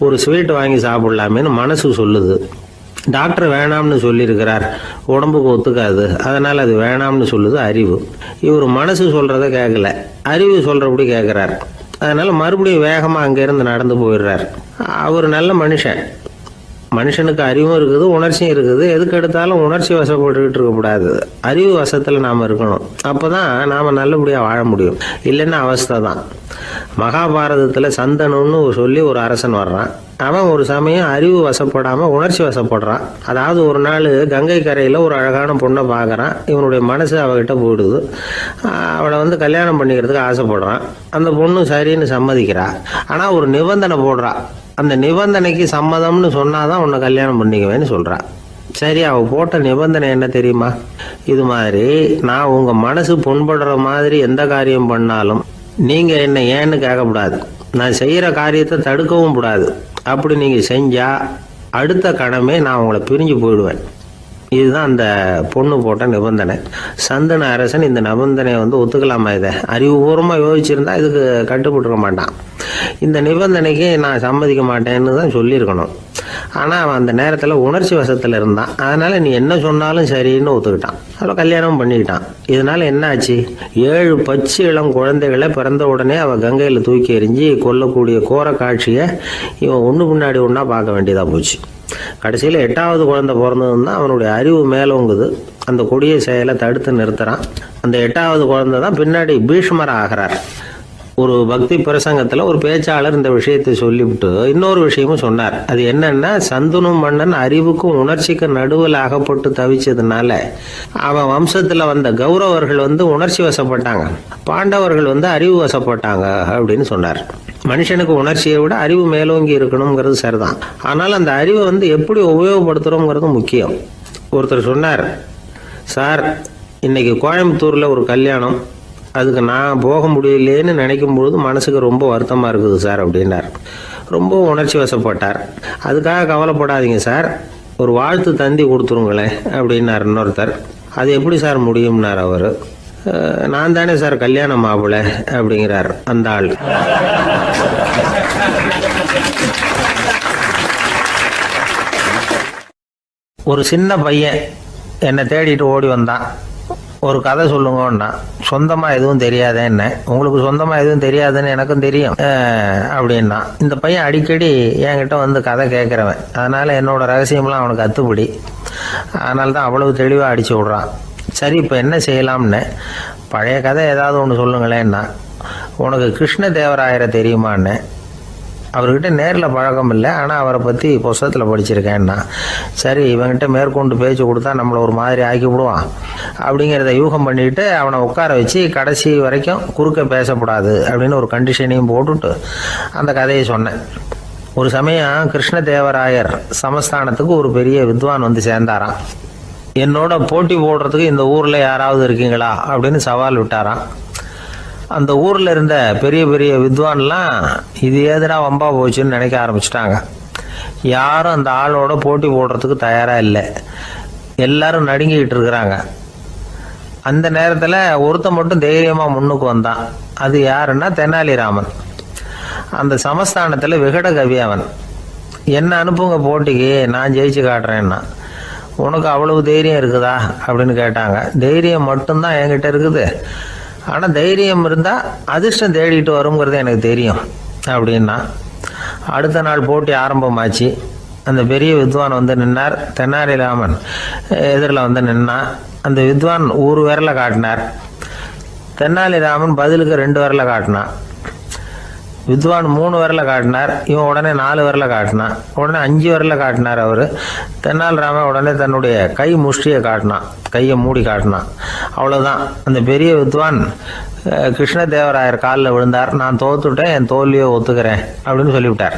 ஒரு ஸ்வீட் வாங்கி சாப்பிட்லாமேன்னு மனசு சொல்லுது. டாக்டர் வேணாம்னு சொல்லியிருக்கிறார், உடம்புக்கு ஒத்துக்காது, அதனால் அது வேணாம்னு சொல்லுது அறிவு. இவர் மனசு சொல்கிறத கேட்கல, அறிவு சொல்கிறபடி கேட்குறார். அதனால் மறுபடியும் வேகமாக அங்கேருந்து நடந்து போயிடுறார். அவர் நல்ல மனுஷனுக்கு அறிவும் இருக்குது, உணர்ச்சியும் இருக்குது. எதுக்கு எடுத்தாலும் உணர்ச்சி வசப்பட்டுக்கிட்டு இருக்கக்கூடாது, அறிவு வசத்தில் நாம் இருக்கணும். அப்போ தான் நாம் நல்லபடியாக வாழ முடியும். இல்லைன்னா அவஸ்தை தான். மகாபாரதத்தில் சந்தனுன்னு சொல்லி ஒரு அரசன் வர்றான். அவன் ஒரு சமயம் அறிவு வசப்படாமல் உணர்ச்சி வசப்படுறான். அதாவது ஒரு நாள் கங்கை கரையில் ஒரு அழகான பொண்ணை பார்க்குறான். இவனுடைய மனசு அவகிட்ட போயிடுது. அவளை கல்யாணம் பண்ணிக்கிறதுக்கு ஆசைப்படுறான். அந்த பொண்ணு சரின்னு சம்மதிக்கிறா. ஆனால் ஒரு நிபந்தனை போடுறா. அந்த நிபந்தனைக்கு சம்மதம்னு சொன்னாதான் உன்னை கல்யாணம் பண்ணிக்குவேன்னு சொல்றா. சரி, அவ போட்ட நிபந்தனை என்ன தெரியுமா? இது மாதிரி, நான் உங்க மனசு புண்படுற மாதிரி எந்த காரியம் பண்ணாலும் நீங்க என்ன ஏன்னு கேட்கக்கூடாது, நான் செய்யற காரியத்தை தடுக்கவும் கூடாது. அப்படி நீங்க செஞ்சா அடுத்த கணமே நான் உங்களை பிரிஞ்சு போயிடுவேன். இதுதான் அந்த பொண்ணு போட்ட நிபந்தனை. சந்தன அரசன் இந்த நிபந்தனையை ஒத்துக்கலாமா? இதை அறிவுபூர்வமாக யோசிச்சிருந்தா இதுக்கு கட்டுப்பட்டுருக்க மாட்டான். இந்த நிபந்தனைக்கு நான் சம்மதிக்க மாட்டேன்னு தான் சொல்லியிருக்கணும். ஆனால் அவன் அந்த நேரத்தில் உணர்ச்சி வசத்தில் இருந்தான். அதனால் நீ என்ன சொன்னாலும் சரின்னு ஒத்துக்கிட்டான். அவள் கல்யாணம் பண்ணிக்கிட்டான். இதனால என்ன ஆச்சு? 7 பச்சை இளம் குழந்தைகளை பிறந்த உடனே அவள் கங்கையில் தூக்கி எறிஞ்சி கொல்லக்கூடிய கோர காட்சியை இவன் ஒன்று பின்னாடி ஒன்றா பார்க்க வேண்டியதாக போச்சு. கடைசியில் 8வது குழந்தை பிறந்ததுன்னு தான் அவனுடைய அறிவு மேலோங்குது. அந்த கொடிய செயலை தடுத்து நிறுத்துறான். அந்த 8வது குழந்தை தான் பின்னாடி பீஷ்மர் ஆகிறார். ஒரு பக்தி பிரசங்கத்தில் ஒரு பேச்சாளர் இந்த விஷயத்தை சொல்லிவிட்டு இன்னொரு விஷயமும் சொன்னார். அது என்னன்னா, சந்தனு மன்னன் அறிவுக்கும் உணர்ச்சிக்கும் நடுவில் அகப்பட்டு தவிச்சதுனால அவன் வம்சத்தில் வந்த கௌரவர்கள் உணர்ச்சி வசப்பட்டாங்க, பாண்டவர்கள் அறிவு வசப்பட்டாங்க அப்படின்னு சொன்னார். மனுஷனுக்கு உணர்ச்சியை விட அறிவு மேலோங்கி இருக்கணுங்கிறது சரிதான். ஆனால் அந்த அறிவை எப்படி உபயோகப்படுத்துகிறோங்கிறது முக்கியம். ஒருத்தர் சொன்னார், சார் இன்னைக்கு கோயம்புத்தூரில் ஒரு கல்யாணம், அதுக்கு நான் போக முடியலேன்னு நினைக்கும் பொழுது மனசுக்கு ரொம்ப வருத்தமாக இருக்குது சார் அப்படின்னார். ரொம்ப உணர்ச்சி வசப்பட்டார். அதுக்காக கவலைப்படாதீங்க சார், ஒரு வாழ்த்து தந்தி கொடுத்துருங்களேன் அப்படின்னார் இன்னொருத்தர். அது எப்படி சார் முடியும்னார் அவர். நான் தானே சார் கல்யாண மாப்பிள்ளை அப்படிங்கிறார் அந்த ஆள். ஒரு சின்ன பையன் என்னை தேடிட்டு ஓடி வந்தான். ஒரு கதை சொல்லுங்கன்னா, சொந்தமாக எதுவும் தெரியாத என்ன, உங்களுக்கு சொந்தமாக எதுவும் தெரியாதுன்னு எனக்கும் தெரியும் அப்படின்னா. இந்த பையன் அடிக்கடி என்கிட்ட கதை கேட்குறவன், அதனால் என்னோட ரகசியம்லாம் அவனுக்கு அத்துப்படி. அதனால தான் அவ்வளவு தெளிவாக அடிச்சு விட்றான். சரி, இப்போ என்ன செய்யலாம்னு, பழைய கதை ஏதாவது ஒன்று சொல்லுங்களேன்னா. உனக்கு கிருஷ்ணதேவராயரை தெரியுமான்னு. அவர்கிட்ட நேரில் பழக்கம் இல்லை, ஆனால் அவரை பற்றி புஸ்தகத்தில் படிச்சிருக்கேன்னா. சரி, இவங்கிட்ட மேற்கொண்டு பேச்சு கொடுத்தா நம்மளை ஒரு மாதிரி ஆக்கி விடுவான் அப்படிங்கிறத யூகம் பண்ணிட்டு அவனை உட்கார வச்சு கடைசி வரைக்கும் குறுக்க பேசக்கூடாது அப்படின்னு ஒரு கண்டிஷனையும் போட்டுட்டு அந்த கதையை சொன்னேன். ஒரு சமயம் கிருஷ்ணதேவராயர் சமஸ்தானத்துக்கு ஒரு பெரிய வித்வான் சேர்ந்தாராம். என்னோட போட்டி போடுறதுக்கு இந்த ஊரில் யாராவது இருக்கீங்களா அப்படின்னு சவால் விட்டாராம். அந்த ஊரில் இருந்த பெரிய பெரிய வித்வான்லாம் இது ஏதுடா வம்பா போச்சுன்னு நினைக்க ஆரம்பிச்சிட்டாங்க. யாரும் அந்த ஆளோட போட்டி போடுறதுக்கு தயாராக இல்லை. எல்லாரும் நடுங்கிக்கிட்டு இருக்கிறாங்க. அந்த நேரத்தில் ஒருத்தன் மட்டும் தைரியமாக முன்னுக்கு வந்தான். அது யாருன்னா தெனாலிராமன். அந்த சமஸ்தானத்தில் விகட கவி அவன். என்ன அனுப்புங்க போட்டிக்கு, நான் ஜெயிச்சு காட்டுறேன்னா. உனக்கு அவ்வளவு தைரியம் இருக்குதா அப்படின்னு கேட்டாங்க. தைரியம் மட்டும்தான் என்கிட்ட இருக்குது, ஆனால் தைரியம் இருந்தால் அதிர்ஷ்டம் தேடிட்டு வருங்கிறது எனக்கு தெரியும் அப்படின்னா. அடுத்த நாள் போட்டி ஆரம்பமாச்சு. அந்த பெரிய வித்வான் வந்து நின்னார். தெனாலிராமன் எதிரில் வந்து நின்னான். அந்த வித்வான் ஒரு விரலை காட்டினார். தெனாலிராமன் பதிலுக்கு 2 விரலை காட்டினான். வித்வான் 3 விரலை காட்டினார். இவன் உடனே 4 விரலை காட்டினான். உடனே 5 விரலை காட்டினார் அவர். தெனாலிராமன் உடனே தன்னுடைய கை முஷ்டியை காட்டினான், கையை மூடி காட்டினான். அவ்வளோதான். அந்த பெரிய வித்வான் கிருஷ்ணதேவராயர் காலில் விழுந்தார். நான் தோத்துட்டேன், என் தோல்வியை ஒத்துக்கிறேன் அப்படின்னு சொல்லிவிட்டார்.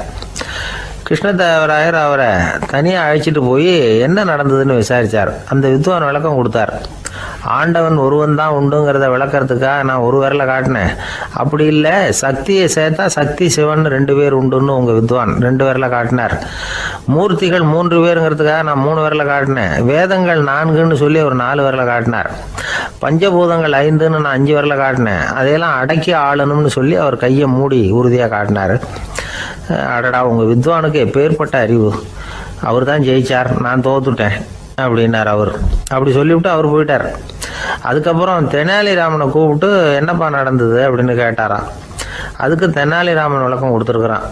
கிருஷ்ணதேவராயர் அவரை தனியாக அழைச்சிட்டு போய் என்ன நடந்ததுன்னு விசாரித்தார். அந்த வித்வான் விளக்கம் கொடுத்தார். ஆண்டவன் ஒருவன் தான் உண்டுங்கிறத விளக்கறதுக்காக நான் ஒரு விரலை காட்டினேன். அப்படி இல்லை, சக்தியை சேர்த்தா சக்தி சிவன் 2 பேர் உண்டுன்னு உங்கள் வித்வான் 2 விரலை காட்டினார். மூர்த்திகள் 3 பேருங்கிறதுக்காக நான் 3 விரலை காட்டினேன். வேதங்கள் 4ன்னு சொல்லி ஒரு 4 விரலை காட்டினார். பஞ்சபூதங்கள் 5ன்னு நான் 5 விரலை காட்டினேன். அதையெல்லாம் அடக்கி ஆளணும்னு சொல்லி அவர் கையை மூடி உறுதியாக காட்டினார். அடடா, உங்கள் வித்வானுக்கு எப்பேற்பட்ட அறிவு! அவர் தான் ஜெயிச்சார், நான் தோத்துட்டேன் அப்படின்னார் அவர். அப்படி சொல்லிவிட்டு அவர் போயிட்டார். அதுக்கப்புறம் தெனாலிராமனை கூப்பிட்டு என்னப்பா நடந்தது அப்படின்னு கேட்டாராம். அதுக்கு தெனாலிராமன் விளக்கம் கொடுத்துருக்குறான்.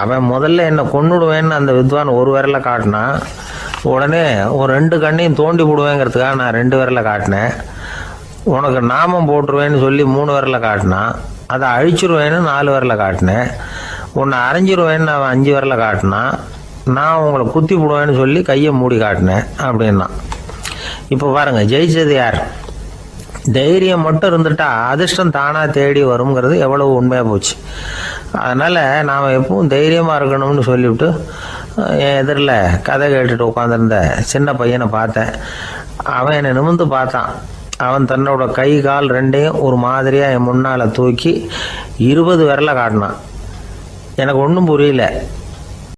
அவன் முதல்ல என்னை கொன்னுடுவேன்னு அந்த வித்வான் ஒரு விரலை காட்டினான். உடனே ஒரு 2 கண்ணையும் தோண்டி போடுவேங்கிறதுக்காக நான் 2 விரலை காட்டினேன். உனக்கு நாமம் போட்டுருவேன்னு சொல்லி 3 விரலை காட்டினான். அதை அழிச்சிருவேன்னு 4 விரலை காட்டினேன். உன்னை அரைஞ்சிருவேன்னு அவன் 5 விரலை காட்டினான். நான் உங்களை குத்தி போடுவேன்னு சொல்லி கையை மூடி காட்டினேன் அப்படின்னா. இப்போ பாருங்க, ஜெயிச்சது யார்? தைரியம் மட்டும் இருந்துட்டா அதிர்ஷ்டம் தானாக தேடி வருங்கிறது எவ்வளவு உண்மையாக போச்சு. அதனால் நாம் எப்பவும் தைரியமாக இருக்கணும்னு சொல்லிவிட்டு என் எதிரில் கதை கேட்டுட்டு உட்காந்துருந்த சின்ன பையனை பார்த்தேன். அவன் என்னை நிமிர்ந்து பார்த்தான். அவன் தன்னோட கை கால் 2ஐயும் ஒரு மாதிரியாக என் முன்னால் தூக்கி 20 விரலை காட்டினான். எனக்கு ஒன்றும் புரியல.